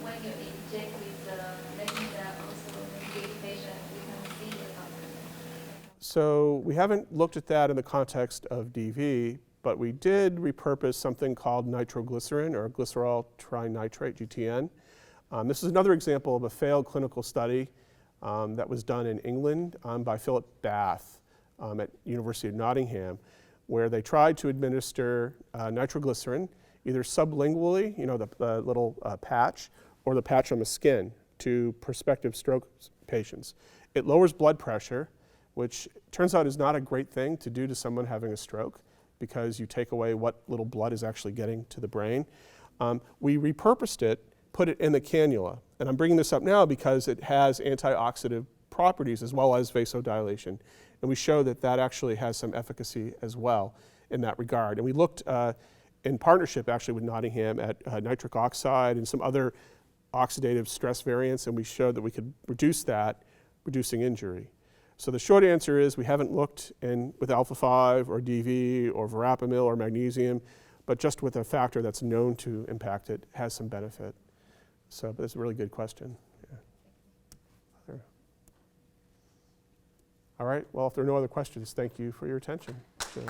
when you inject with the mechanism also mitigate patient, we can see the consequence? So we haven't looked at that in the context of DV, but we did repurpose something called nitroglycerin, or glycerol trinitrate, GTN. This is another example of a failed clinical study that was done in England by Philip Bath at University of Nottingham, where they tried to administer nitroglycerin either sublingually, the little patch, or the patch on the skin to prospective stroke patients. It lowers blood pressure, which turns out is not a great thing to do to someone having a stroke, because you take away what little blood is actually getting to the brain. We repurposed it, put it in the cannula. And I'm bringing this up now because it has antioxidant properties as well as vasodilation. And we show that that actually has some efficacy as well in that regard. And we looked in partnership actually with Nottingham at nitric oxide and some other oxidative stress variants, and we showed that we could reduce that, reducing injury. So the short answer is we haven't looked with alpha-5 or DV or verapamil or magnesium, but just with a factor that's known to impact it has some benefit. So but that's a really good question. Yeah. All right, well, if there are no other questions, thank you for your attention. So.